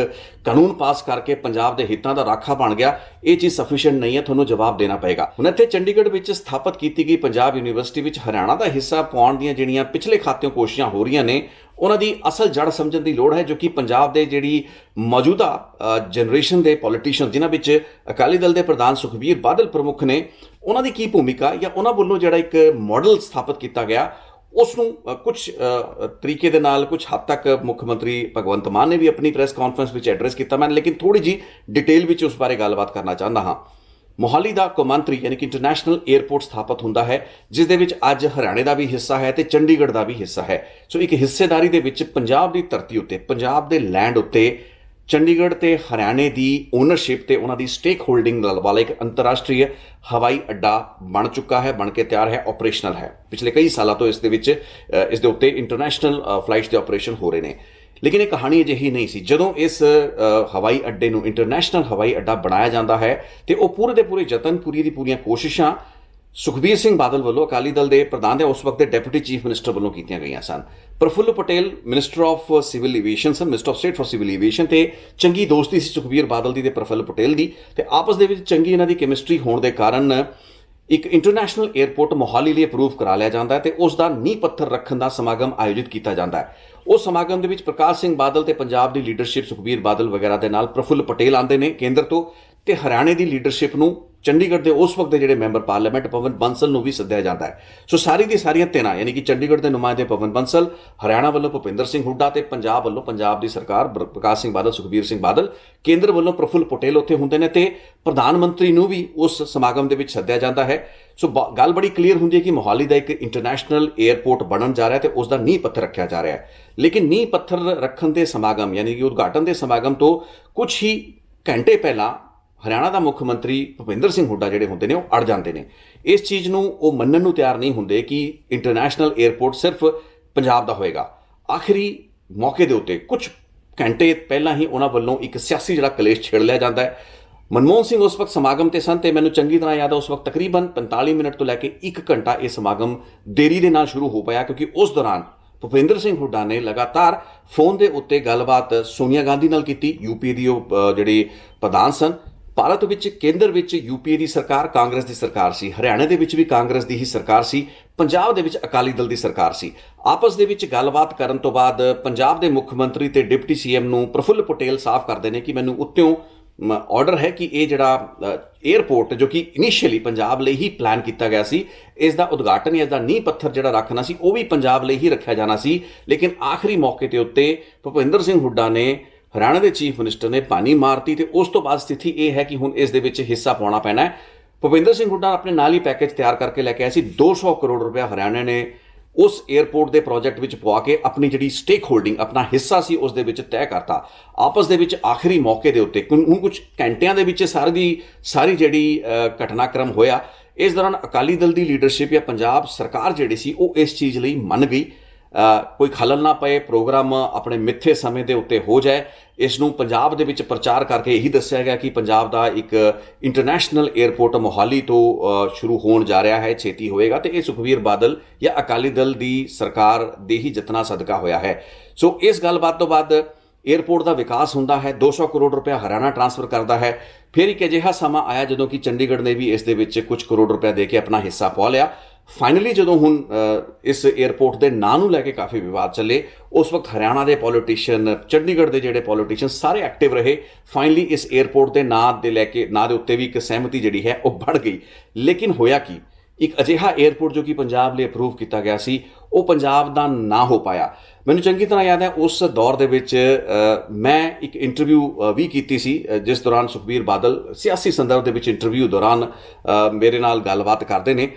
ਕਾਨੂੰਨ ਪਾਸ ਕਰਕੇ ਪੰਜਾਬ ਦੇ ਹਿੱਤਾਂ ਦਾ ਰਾਖਾ ਬਣ ਗਿਆ, ਇਹ ਚੀਜ਼ ਸਫੀਸ਼ੀਐਂਟ ਨਹੀਂ ਹੈ, ਤੁਹਾਨੂੰ ਜਵਾਬ ਦੇਣਾ ਪਏਗਾ। ਹੁਣ ਇੱਥੇ ਚੰਡੀਗੜ੍ਹ ਵਿੱਚ ਸਥਾਪਿਤ ਕੀਤੀ ਗਈ ਪੰਜਾਬ ਯੂਨੀਵਰਸਿਟੀ ਵਿੱਚ ਹਰਿਆਣਾ ਦਾ ਹਿੱਸਾ ਪਾਉਣ ਦੀਆਂ ਜਿਹੜੀਆਂ ਪਿਛਲੇ ਖਾਤਿਓਂ ਕੋਸ਼ਿਸ਼ਾਂ ਹੋ ਰਹੀਆਂ ਨੇ, ਉਹਨਾਂ ਦੀ ਅਸਲ ਜੜ ਸਮਝਣ ਦੀ ਲੋੜ ਹੈ, ਜੋ ਕਿ ਪੰਜਾਬ ਦੇ ਜਿਹੜੀ ਮੌਜੂਦਾ ਜਨਰੇਸ਼ਨ ਦੇ ਪੋਲੀਟੀਸ਼ੀਅਨ, ਜਿਨ੍ਹਾਂ ਵਿੱਚ ਅਕਾਲੀ ਦਲ ਦੇ ਪ੍ਰਧਾਨ ਸੁਖਬੀਰ ਬਾਦਲ ਪ੍ਰਮੁੱਖ ਨੇ, ਉਹਨਾਂ ਦੀ ਕੀ ਭੂਮਿਕਾ ਜਾਂ ਉਹਨਾਂ ਵੱਲੋਂ ਜਿਹੜਾ ਇੱਕ ਮਾਡਲ ਸਥਾਪਿਤ ਕੀਤਾ ਗਿਆ, ਉਸ ਨੂੰ ਕੁਝ ਤਰੀਕੇ ਦੇ ਨਾਲ ਕੁਝ ਹੱਦ ਤੱਕ ਮੁੱਖ ਮੰਤਰੀ ਭਗਵੰਤ ਮਾਨ ਨੇ ਵੀ ਆਪਣੀ ਪ੍ਰੈਸ ਕਾਨਫਰੰਸ ਵਿੱਚ ਐਡਰੈਸ ਕੀਤਾ। ਮੈਂ ਲੇਕਿਨ ਥੋੜੀ ਜੀ ਡਿਟੇਲ ਵਿੱਚ ਉਸ ਬਾਰੇ ਗੱਲਬਾਤ ਕਰਨਾ ਚਾਹੁੰਦਾ ਹਾਂ। ਮੋਹਾਲੀ ਦਾ ਕੌਮਾਂਤਰੀ ਯਾਨੀ ਕਿ ਇੰਟਰਨੈਸ਼ਨਲ 에ਅਰਪੋਰਟ ਸਥਾਪਿਤ ਹੁੰਦਾ ਹੈ, ਜਿਸ ਦੇ ਵਿੱਚ ਅੱਜ ਹਰਿਆਣੇ ਦਾ ਵੀ ਹਿੱਸਾ ਹੈ ਤੇ ਚੰਡੀਗੜ੍ਹ ਦਾ ਵੀ ਹਿੱਸਾ ਹੈ। ਸੋ ਇੱਕ ਹਿੱਸੇਦਾਰੀ ਦੇ ਵਿੱਚ ਪੰਜਾਬ ਦੀ ਧਰਤੀ ਉੱਤੇ, ਪੰਜਾਬ ਦੇ ਲੈਂਡ ਉੱਤੇ ਚੰਡੀਗੜ੍ਹ ਤੇ ਹਰਿਆਣੇ ਦੀ ਓਨਰਸ਼ਿਪ ਤੇ ਉਹਨਾਂ ਦੀ ਸਟੇਕ ਹੋਲਡਿੰਗ ਵਾਲਾ ਇੱਕ ਅੰਤਰਰਾਸ਼ਟਰੀ ਹਵਾਈ ਅੱਡਾ ਬਣ ਚੁੱਕਾ ਹੈ, ਬਣ ਕੇ ਤਿਆਰ ਹੈ, ਆਪਰੇਸ਼ਨਲ ਹੈ। ਪਿਛਲੇ ਕਈ ਸਾਲਾਂ ਤੋਂ ਇਸ ਦੇ ਉੱਤੇ ਇੰਟਰਨੈਸ਼ਨਲ ਫਲਾਈਟਸ ਦੇ ਆਪਰੇਸ਼ਨ ਹੋ ਰਹੇ ਨੇ। ਲੇਕਿਨ ਇਹ ਕਹਾਣੀ ਅਜਿਹੀ ਨਹੀਂ ਸੀ। ਜਦੋਂ ਇਸ ਹਵਾਈ ਅੱਡੇ ਨੂੰ ਇੰਟਰਨੈਸ਼ਨਲ ਹਵਾਈ ਅੱਡਾ ਬਣਾਇਆ ਜਾਂਦਾ ਹੈ ਤੇ ਉਹ ਪੂਰੇ ਦੇ ਪੂਰੇ ਯਤਨ, ਪੂਰੀਆਂ ਕੋਸ਼ਿਸ਼ਾਂ ਸੁਖਬੀਰ ਸਿੰਘ ਬਾਦਲ ਵੱਲੋਂ, ਅਕਾਲੀ ਦਲ ਦੇ ਪ੍ਰਧਾਨ ਦੇ ਉਸ ਵਕਤ ਦੇ ਡਿਪਟੀ ਚੀਫ ਮਿਨਿਸਟਰ ਵੱਲੋਂ ਕੀਤੀਆਂ ਗਈਆਂ ਸਨ। Praful Patel minister of civil aviation ਸਨ, minister of state for civil aviation, ਤੇ ਚੰਗੀ ਦੋਸਤੀ ਸੀ ਸੁਖਬੀਰ ਬਾਦਲ ਦੀ ਤੇ ਪ੍ਰਫੁੱਲ ਪਟੇਲ ਦੀ, ਤੇ ਆਪਸ ਦੇ ਵਿੱਚ ਚੰਗੀ ਇਹਨਾਂ ਦੀ ਕੈਮਿਸਟਰੀ ਹੋਣ ਦੇ ਕਾਰਨ ਇੱਕ ਇੰਟਰਨੈਸ਼ਨਲ 에ਅਰਪੋਰਟ ਮੋਹਾਲੀ ਲਈ ਅਪਰੂਵ ਕਰਾ ਲਿਆ ਜਾਂਦਾ ਹੈ ਤੇ ਉਸ ਦਾ ਨੀਂਹ ਪੱਥਰ ਰੱਖਣ ਦਾ ਸਮਾਗਮ ਆਯੋਜਿਤ ਕੀਤਾ ਜਾਂਦਾ ਹੈ। ਉਸ ਸਮਾਗਮ ਦੇ ਵਿੱਚ ਪ੍ਰਕਾਸ਼ ਸਿੰਘ ਬਾਦਲ ਤੇ ਪੰਜਾਬ ਦੀ ਲੀਡਰਸ਼ਿਪ ਸੁਖਬੀਰ ਬਾਦਲ ਵਗੈਰਾ ਦੇ ਨਾਲ ਪ੍ਰਫੁੱਲ ਪਟੇਲ ਆਉਂਦੇ ਨੇ ਕੇਂਦਰ ਤੋਂ, ਤੇ ਹਰਿਆਣੇ ਦੀ ਲੀਡਰਸ਼ਿਪ ਨੂੰ ਚੰਡੀਗੜ੍ਹ ਦੇ ਉਸ ਵਕਤ ਦੇ ਜਿਹੜੇ ਮੈਂਬਰ ਪਾਰਲੀਮੈਂਟ ਪਵਨ ਬੰਸਲ ਨੂੰ ਵੀ ਸੱਦਿਆ ਜਾਂਦਾ ਹੈ। ਸੋ ਸਾਰੀ ਦੀ ਸਾਰੀਆਂ ਤਿੰਨਾਂ ਯਾਨੀ ਕਿ ਚੰਡੀਗੜ੍ਹ ਦੇ ਨੁਮਾਇੰਦੇ ਪਵਨ ਬੰਸਲ, ਹਰਿਆਣਾ ਵੱਲੋਂ ਭੁਪਿੰਦਰ ਸਿੰਘ ਹੁੱਡਾ ਤੇ ਪੰਜਾਬ ਵੱਲੋਂ ਪੰਜਾਬ ਦੀ ਸਰਕਾਰ ਪ੍ਰਕਾਸ਼ ਸਿੰਘ ਬਾਦਲ, ਸੁਖਬੀਰ ਸਿੰਘ ਬਾਦਲ, ਕੇਂਦਰ ਵੱਲੋਂ ਪ੍ਰਫੁੱਲ ਪਟੇਲ ਉੱਥੇ ਹੁੰਦੇ ਨੇ ਤੇ ਪ੍ਰਧਾਨ ਮੰਤਰੀ ਨੂੰ ਵੀ ਉਸ ਸਮਾਗਮ ਦੇ ਵਿੱਚ ਸੱਦਿਆ ਜਾਂਦਾ ਹੈ। ਸੋ ਗੱਲ ਬੜੀ ਕਲੀਅਰ ਹੁੰਦੀ ਹੈ ਕਿ ਮੋਹਾਲੀ ਦਾ ਇੱਕ ਇੰਟਰਨੈਸ਼ਨਲ 에ਅਰਪੋਰਟ ਬਣਨ ਜਾ ਰਿਹਾ ਤੇ ਉਸ ਦਾ ਨੀਂਹ ਪੱਥਰ ਰੱਖਿਆ ਜਾ ਰਿਹਾ ਹੈ। ਲੇਕਿਨ ਨੀਂਹ ਪੱਥਰ ਰੱਖਣ ਦੇ ਸਮਾਗਮ ਯਾਨੀ ਕਿ ਉਦਘਾਟਨ ਦੇ ਸਮਾਗਮ ਤੋਂ ਕੁਝ ਹੀ ਘੰਟੇ ਪਹਿਲਾਂ ਹਰਿਆਣਾ ਦਾ ਮੁੱਖ ਮੰਤਰੀ ਭੁਪਿੰਦਰ ਸਿੰਘ ਹੁੱਡਾ ਜਿਹੜੇ ਹੁੰਦੇ ਨੇ ਉਹ ਅੜ ਜਾਂਦੇ ਨੇ। ਇਸ ਚੀਜ਼ ਨੂੰ ਉਹ ਮੰਨਣ ਨੂੰ ਤਿਆਰ ਨਹੀਂ ਹੁੰਦੇ ਕਿ ਇੰਟਰਨੈਸ਼ਨਲ 에ਅਰਪੋਰਟ ਸਿਰਫ ਪੰਜਾਬ ਦਾ ਹੋਏਗਾ। ਆਖਰੀ ਮੌਕੇ ਦੇ ਉੱਤੇ ਕੁਝ ਘੰਟੇ ਪਹਿਲਾਂ ਹੀ ਉਹਨਾਂ ਵੱਲੋਂ ਇੱਕ ਸਿਆਸੀ ਜਿਹੜਾ ਕਲੇਸ਼ ਛੇੜ ਲਿਆ ਜਾਂਦਾ ਹੈ। ਮਨਮੋਹਨ ਸਿੰਘ ਉਸ ਵਕਤ ਸਮਾਗਮ ਤੇ ਸਨ ਤੇ ਮੈਨੂੰ ਚੰਗੀ ਤਰ੍ਹਾਂ ਯਾਦ ਹੈ ਉਸ ਵਕਤ ਤਕਰੀਬਨ 45 ਮਿੰਟ ਤੋਂ ਲੈ ਕੇ 1 ਘੰਟਾ ਇਹ ਸਮਾਗਮ ਦੇਰੀ ਦੇ ਨਾਲ ਸ਼ੁਰੂ ਹੋ ਪਿਆ ਕਿਉਂਕਿ ਉਸ ਦੌਰਾਨ ਭੁਪਿੰਦਰ ਸਿੰਘ ਹੁੱਡਾ ਨੇ ਲਗਾਤਾਰ ਫੋਨ ਦੇ ਉੱਤੇ ਗੱਲਬਾਤ ਸੋਨੀਆ ਗਾਂਧੀ ਨਾਲ ਕੀਤੀ। ਯੂਪੀਏ ਦੀ ਉਹ ਜਿਹੜੇ ਪ੍ਰਧਾਨ ਸਨ। ਭਾਰਤ ਵਿੱਚ ਕੇਂਦਰ ਵਿੱਚ ਯੂਪੀਏ ਦੀ ਸਰਕਾਰ ਕਾਂਗਰਸ ਦੀ ਸਰਕਾਰ ਸੀ, ਹਰਿਆਣਾ ਦੇ ਵਿੱਚ ਵੀ ਕਾਂਗਰਸ ਦੀ ਹੀ ਸਰਕਾਰ ਸੀ, ਪੰਜਾਬ ਦੇ ਵਿੱਚ ਅਕਾਲੀ ਦਲ ਦੀ ਸਰਕਾਰ ਸੀ। ਆਪਸ ਦੇ ਵਿੱਚ ਗੱਲਬਾਤ ਕਰਨ ਤੋਂ ਬਾਅਦ ਪੰਜਾਬ ਦੇ ਮੁੱਖ ਮੰਤਰੀ ਤੇ ਡਿਪਟੀ ਸੀਐਮ ਨੂੰ ਪ੍ਰਫੁੱਲ ਪਟੇਲ ਸਾਫ਼ ਕਰਦੇ ਨੇ ਕਿ ਮੈਨੂੰ ਉੱਤੋਂ ਆਰਡਰ ਹੈ ਕਿ ਇਹ ਜਿਹੜਾ 에ਅਰਪੋਰਟ ਜੋ ਕਿ ਇਨੀਸ਼ੀਅਲੀ ਪੰਜਾਬ ਲਈ ਹੀ ਪਲਾਨ ਕੀਤਾ ਗਿਆ ਸੀ, ਇਸ ਦਾ ਉਦਘਾਟਨ ਜਾਂ ਇਸ ਦਾ ਨੀਂਹ ਪੱਥਰ ਜਿਹੜਾ ਰੱਖਣਾ ਸੀ ਉਹ ਵੀ ਪੰਜਾਬ ਲਈ ਹੀ ਰੱਖਿਆ ਜਾਣਾ ਸੀ। ਲੇਕਿਨ ਆਖਰੀ ਮੌਕੇ ਤੇ ਉੱਤੇ ਭੁਪਿੰਦਰ ਸਿੰਘ ਹੁੱਡਾ ਨੇ ਹਰਿਆਣਾ ਦੇ ਚੀਫ ਮਿਨਿਸਟਰ ਨੇ ਪਾਣੀ ਮਾਰਤੀ ਤੇ ਉਸ ਤੋਂ ਬਾਅਦ ਸਥਿਤੀ ਇਹ ਹੈ ਕਿ ਹੁਣ ਇਸ ਦੇ ਵਿੱਚ ਹਿੱਸਾ ਪਾਉਣਾ ਪੈਣਾ ਹੈ। ਭੁਪਿੰਦਰ ਸਿੰਘ ਹੁੱਡਾ ਆਪਣੇ ਨਾਲ ਹੀ ਪੈਕੇਜ ਤਿਆਰ ਕਰਕੇ ਲੈ ਕੇ ਆਏ ਸੀ। 200 ਕਰੋੜ ਰੁਪਇਆ ਹਰਿਆਣਾ ਨੇ ਉਸ 에ਅਰਪੋਰਟ ਦੇ ਪ੍ਰੋਜੈਕਟ ਵਿੱਚ ਪਵਾ ਕੇ ਆਪਣੀ ਜਿਹੜੀ ਸਟੇਕ ਹੋਲਡਿੰਗ ਆਪਣਾ ਹਿੱਸਾ ਸੀ ਉਸ ਦੇ ਵਿੱਚ ਤੈਅ ਕਰਤਾ। ਆਪਸ ਦੇ ਵਿੱਚ ਆਖਰੀ ਮੌਕੇ ਦੇ ਉੱਤੇ ਹੁਣ ਕੁਝ ਘੰਟਿਆਂ ਦੇ ਵਿੱਚ ਸਾਰੀ ਜਿਹੜੀ ਘਟਨਾਕ੍ਰਮ ਹੋਇਆ। ਇਸ ਦੌਰਾਨ ਅਕਾਲੀ ਦਲ ਦੀ ਲੀਡਰਸ਼ਿਪ ਜਾਂ ਪੰਜਾਬ ਸਰਕਾਰ ਜਿਹੜੀ ਸੀ ਉਹ ਇਸ ਚੀਜ਼ ਲਈ ਮੰਨ ਗਈ। ਕੋਈ ਖਲਲ ਨਾ ਪਏ, ਪ੍ਰੋਗਰਾਮ ਆਪਣੇ ਮਿੱਥੇ ਸਮੇਂ ਦੇ ਉੱਤੇ ਹੋ ਜਾਏ। ਇਸ ਨੂੰ ਪੰਜਾਬ ਦੇ ਵਿੱਚ ਪ੍ਰਚਾਰ ਕਰਕੇ ਇਹੀ ਦੱਸਿਆ ਗਿਆ ਕਿ ਪੰਜਾਬ ਦਾ ਇੱਕ ਇੰਟਰਨੈਸ਼ਨਲ 에ਅਰਪੋਰਟ ਮੋਹਾਲੀ ਤੋਂ ਸ਼ੁਰੂ ਹੋਣ ਜਾ ਰਿਹਾ ਹੈ, ਛੇਤੀ ਹੋਏਗਾ ਤੇ ਇਹ ਸੁਖਬੀਰ ਬਾਦਲ ਜਾਂ ਅਕਾਲੀ ਦਲ ਦੀ ਸਰਕਾਰ ਦੇ ਹੀ ਯਤਨਾਂ ਸਦਕਾ ਹੋਇਆ ਹੈ। ਸੋ ਇਸ ਗੱਲਬਾਤ ਤੋਂ ਬਾਅਦ 에ਅਰਪੋਰਟ ਦਾ ਵਿਕਾਸ ਹੁੰਦਾ ਹੈ। 200 ਕਰੋੜ ਰੁਪਇਆ ਹਰਿਆਣਾ ਟ੍ਰਾਂਸਫਰ ਕਰਦਾ ਹੈ। ਫਿਰ ਇੱਕ ਅਜਿਹਾ ਸਮਾਂ ਆਇਆ ਜਦੋਂ ਕਿ ਚੰਡੀਗੜ੍ਹ ਨੇ ਵੀ ਇਸ ਦੇ ਵਿੱਚ ਕੁਝ ਕਰੋੜ ਰੁਪਇਆ ਦੇ ਕੇ ਆਪਣਾ ਹਿੱਸਾ ਪਾ ਲਿਆ। ਫਾਈਨਲੀ ਜਦੋਂ ਹੁਣ ਇਸ 에ਅਰਪੋਰਟ ਦੇ ਨਾਂ ਨੂੰ ਲੈ ਕੇ ਕਾਫੀ ਵਿਵਾਦ ਚੱਲੇ, ਉਸ ਵਕਤ ਹਰਿਆਣਾ ਦੇ ਪੋਲੀਟੀਸ਼ੀਅਨ, ਚੰਡੀਗੜ੍ਹ ਦੇ ਜਿਹੜੇ ਪੋਲੀਟੀਸ਼ੀਅਨ ਸਾਰੇ ਐਕਟਿਵ ਰਹੇ। ਫਾਈਨਲੀ ਇਸ 에ਅਰਪੋਰਟ ਦੇ ਨਾਂ ਦੇ ਉੱਤੇ ਵੀ ਇੱਕ ਸਹਿਮਤੀ ਜਿਹੜੀ ਹੈ ਉਹ ਬਣ ਗਈ। ਲੇਕਿਨ ਹੋਇਆ ਕੀ, ਇੱਕ ਅਜਿਹਾ 에ਅਰਪੋਰਟ ਜੋ ਕਿ ਪੰਜਾਬ ਲਈ ਅਪਰੂਵ ਕੀਤਾ ਗਿਆ ਸੀ ਉਹ ਪੰਜਾਬ ਦਾ ਨਾ ਹੋ ਪਾਇਆ। ਮੈਨੂੰ ਚੰਗੀ ਤਰ੍ਹਾਂ ਯਾਦ ਹੈ ਉਸ ਦੌਰ ਦੇ ਵਿੱਚ ਮੈਂ ਇੱਕ ਇੰਟਰਵਿਊ ਵੀ ਕੀਤੀ ਸੀ ਜਿਸ ਦੌਰਾਨ ਸੁਖਬੀਰ ਬਾਦਲ ਸਿਆਸੀ ਸੰਦਰਭ ਦੇ ਵਿੱਚ ਇੰਟਰਵਿਊ ਦੌਰਾਨ ਮੇਰੇ ਨਾਲ ਗੱਲਬਾਤ ਕਰਦੇ ਨੇ।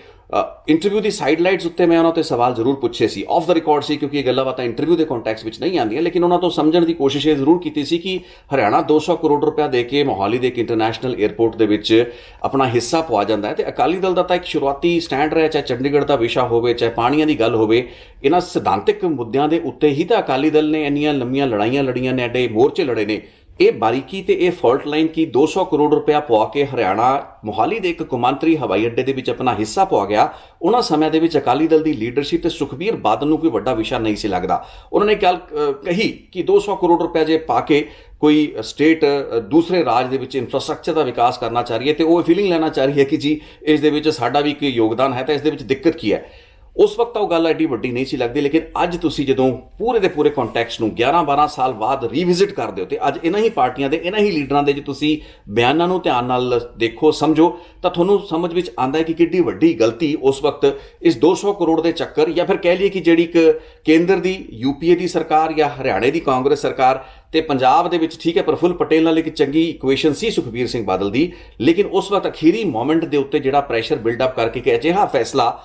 ਇੰਟਰਵਿਊ ਦੀ ਸਾਈਡਲਾਈਟਸ ਉੱਤੇ ਮੈਂ ਉਹਨਾਂ ਤੋਂ ਸਵਾਲ ਜ਼ਰੂਰ ਪੁੱਛੇ ਸੀ, ਆਫ ਦਾ ਰਿਕਾਰਡ ਸੀ ਕਿਉਂਕਿ ਇਹ ਗੱਲਾਂ ਬਾਤਾਂ ਇੰਟਰਵਿਊ ਦੇ ਕੰਟੈਕਸਟ ਵਿੱਚ ਨਹੀਂ ਆਉਂਦੀਆਂ। ਲੇਕਿਨ ਉਹਨਾਂ ਤੋਂ ਸਮਝਣ ਦੀ ਕੋਸ਼ਿਸ਼ ਇਹ ਜ਼ਰੂਰ ਕੀਤੀ ਸੀ ਕਿ ਹਰਿਆਣਾ 200 ਕਰੋੜ ਰੁਪਇਆ ਦੇ ਕੇ ਮੋਹਾਲੀ ਦੇ ਇੱਕ ਇੰਟਰਨੈਸ਼ਨਲ 에ਅਰਪੋਰਟ ਦੇ ਵਿੱਚ ਆਪਣਾ ਹਿੱਸਾ ਪਵਾ ਜਾਂਦਾ ਹੈ ਤੇ ਅਕਾਲੀ ਦਲ ਦਾ ਤਾਂ ਇੱਕ ਸ਼ੁਰੂਆਤੀ ਸਟੈਂਡ ਰਿਹਾ, ਚਾਹੇ ਚੰਡੀਗੜ੍ਹ ਦਾ ਵਿਸ਼ਾ ਹੋਵੇ, ਚਾਹੇ ਪਾਣੀਆਂ ਦੀ ਗੱਲ ਹੋਵੇ। ਇਹਨਾਂ ਸਿਧਾਂਤਕ ਮੁੱਦਿਆਂ ਦੇ ਉੱਤੇ ਹੀ ਤਾਂ ਅਕਾਲੀ ਦਲ ਨੇ ਇੰਨੀਆਂ ਲੰਮੀਆਂ ਲੜਾਈਆਂ ਲੜੀਆਂ ਨੇ, ਐਡੇ ਮੋਰਚੇ ਲੜੇ ਨੇ। ਇਹ ਬਾਰੀਕੀ ਤੇ ਇਹ ਫਾਲਟ ਲਾਈਨ ਕੀ 200 ਕਰੋੜ ਰੁਪਇਆ ਪਵਾ ਕੇ ਹਰਿਆਣਾ ਮੋਹਾਲੀ ਦੇ ਇੱਕ ਕੌਮਾਂਤਰੀ ਹਵਾਈ ਅੱਡੇ ਦੇ ਵਿੱਚ ਆਪਣਾ ਹਿੱਸਾ ਪਵਾ ਗਿਆ। ਉਹਨਾਂ ਸਮਿਆਂ ਦੇ ਵਿੱਚ ਅਕਾਲੀ ਦਲ ਦੀ ਲੀਡਰਸ਼ਿਪ ਤੇ ਸੁਖਬੀਰ ਬਾਦਲ ਨੂੰ ਕੋਈ ਵੱਡਾ ਵਿਸ਼ਾ ਨਹੀਂ ਸੀ ਲੱਗਦਾ। ਉਹਨਾਂ ਨੇ ਗੱਲ ਕਹੀ ਕਿ 200 ਕਰੋੜ ਰੁਪਇਆ ਜੇ ਪਾ ਕੇ ਕੋਈ ਸਟੇਟ ਦੂਸਰੇ ਰਾਜ ਦੇ ਵਿੱਚ ਇਨਫਰਾਸਟ੍ਰਕਚਰ ਦਾ ਵਿਕਾਸ ਕਰਨਾ ਚਾਹ ਰਹੀ ਹੈ ਤੇ ਉਹ ਫੀਲਿੰਗ ਲੈਣਾ ਚਾਹ ਰਹੀ ਹੈ ਕਿ ਜੀ ਇਸ ਦੇ ਵਿੱਚ ਸਾਡਾ ਵੀ ਕੋਈ ਯੋਗਦਾਨ ਹੈ ਤਾਂ ਇਸ ਦੇ ਵਿੱਚ ਦਿੱਕਤ ਕੀ ਹੈ। ਉਸ ਵਕਤ ਉਹ ਗੱਲ ਐਡੀ ਵੱਡੀ ਨਹੀਂ ਸੀ ਲੱਗਦੀ। ਲੇਕਿਨ ਅੱਜ ਤੁਸੀਂ ਜਦੋਂ ਪੂਰੇ ਦੇ ਪੂਰੇ ਕੰਟੈਕਸਟ ਨੂੰ 11-12 ਸਾਲ ਬਾਅਦ ਰੀਵਿਜ਼ਿਟ ਕਰਦੇ ਹੋ ਤੇ ਅੱਜ ਇਹਨਾਂ ਹੀ ਪਾਰਟੀਆਂ ਦੇ ਇਹਨਾਂ ਹੀ ਲੀਡਰਾਂ ਦੇ ਜੇ ਤੁਸੀਂ ਬਿਆਨਾਂ ਨੂੰ ਧਿਆਨ ਨਾਲ ਦੇਖੋ, ਸਮਝੋ ਤਾਂ ਤੁਹਾਨੂੰ ਸਮਝ ਵਿੱਚ ਆਉਂਦਾ ਹੈ ਕਿ ਕਿੱਡੀ ਵੱਡੀ ਗਲਤੀ ਉਸ ਵਕਤ ਇਸ 200 ਕਰੋੜ ਦੇ ਚੱਕਰ ਜਾਂ ਫਿਰ ਕਹਿ ਲਈਏ ਕਿ ਜਿਹੜੀ ਇੱਕ ਕੇਂਦਰ ਦੀ ਯੂਪੀਏ ਦੀ ਸਰਕਾਰ ਜਾਂ ਹਰਿਆਣੇ ਦੀ ਕਾਂਗਰਸ ਸਰਕਾਰ ਤੇ ਪੰਜਾਬ ਦੇ ਵਿੱਚ ਠੀਕ ਹੈ ਪ੍ਰਫੁੱਲ ਪਟੇਲ ਨਾਲ ਇੱਕ ਚੰਗੀ ਇਕੁਏਸ਼ਨ ਸੀ ਸੁਖਬੀਰ ਸਿੰਘ ਬਾਦਲ ਦੀ। ਲੇਕਿਨ ਉਸ ਵਕਤ ਅਖੀਰੀ ਮੋਮੈਂਟ ਦੇ ਉੱਤੇ ਜਿਹੜਾ ਪ੍ਰੈਸ਼ਰ ਬਿਲਡਅਪ ਕਰਕੇ ਕਿ ਅਜਿਹਾ ਫੈਸਲਾ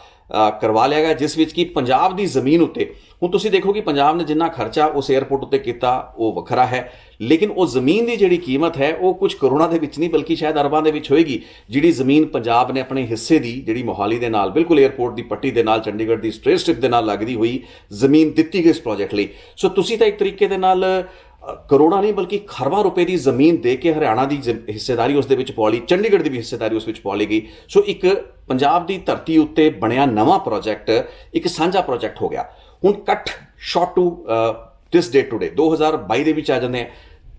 ਕਰਵਾ ਲਿਆ ਗਿਆ ਜਿਸ ਵਿੱਚ ਕਿ ਪੰਜਾਬ ਦੀ ਜ਼ਮੀਨ ਉੱਤੇ, ਹੁਣ ਤੁਸੀਂ ਦੇਖੋ ਕਿ ਪੰਜਾਬ ਨੇ ਜਿੰਨਾ ਖਰਚਾ ਉਸ 에ਅਰਪੋਰਟ ਉੱਤੇ ਕੀਤਾ ਉਹ ਵੱਖਰਾ ਹੈ, ਲੇਕਿਨ ਉਹ ਜ਼ਮੀਨ ਦੀ ਜਿਹੜੀ ਕੀਮਤ ਹੈ ਉਹ ਕੁਝ ਕਰੋੜਾਂ ਦੇ ਵਿੱਚ ਨਹੀਂ ਬਲਕਿ ਸ਼ਾਇਦ ਅਰਬਾਂ ਦੇ ਵਿੱਚ ਹੋਏਗੀ। ਜਿਹੜੀ ਜ਼ਮੀਨ ਪੰਜਾਬ ਨੇ ਆਪਣੇ ਹਿੱਸੇ ਦੀ ਜਿਹੜੀ ਮੋਹਾਲੀ ਦੇ ਨਾਲ ਬਿਲਕੁਲ 에ਅਰਪੋਰਟ ਦੀ ਪੱਟੀ ਦੇ ਨਾਲ ਚੰਡੀਗੜ੍ਹ ਦੀ ਸਟ੍ਰੇਟ ਸਟ੍ਰਿਪ ਦੇ ਨਾਲ ਲੱਗਦੀ ਹੋਈ ਜ਼ਮੀਨ ਦਿੱਤੀ ਗਈ ਇਸ ਪ੍ਰੋਜੈਕਟ ਲਈ। ਸੋ ਤੁਸੀਂ ਤਾਂ ਇੱਕ ਤਰੀਕੇ ਦੇ ਨਾਲ ਕਰੋੜਾਂ ਨਹੀਂ ਬਲਕਿ ਖਰਬਾਂ ਰੁਪਏ ਦੀ ਜ਼ਮੀਨ ਦੇ ਕੇ ਹਰਿਆਣਾ ਦੀ ਹਿੱਸੇਦਾਰੀ ਉਸ ਦੇ ਵਿੱਚ ਪਾ ਲਈ, ਚੰਡੀਗੜ੍ਹ ਦੀ ਵੀ ਹਿੱਸੇਦਾਰੀ ਉਸ ਵਿੱਚ ਪਾ ਲਈ ਗਈ। ਸੋ ਇੱਕ ਪੰਜਾਬ ਦੀ ਧਰਤੀ ਉੱਤੇ ਬਣਿਆ ਨਵਾਂ ਪ੍ਰੋਜੈਕਟ ਇੱਕ ਸਾਂਝਾ ਪ੍ਰੋਜੈਕਟ ਹੋ ਗਿਆ। ਹੁਣ cut short to this day today 2022 ਦੇ ਵਿੱਚ ਆ ਜਾਂਦੇ ਆ।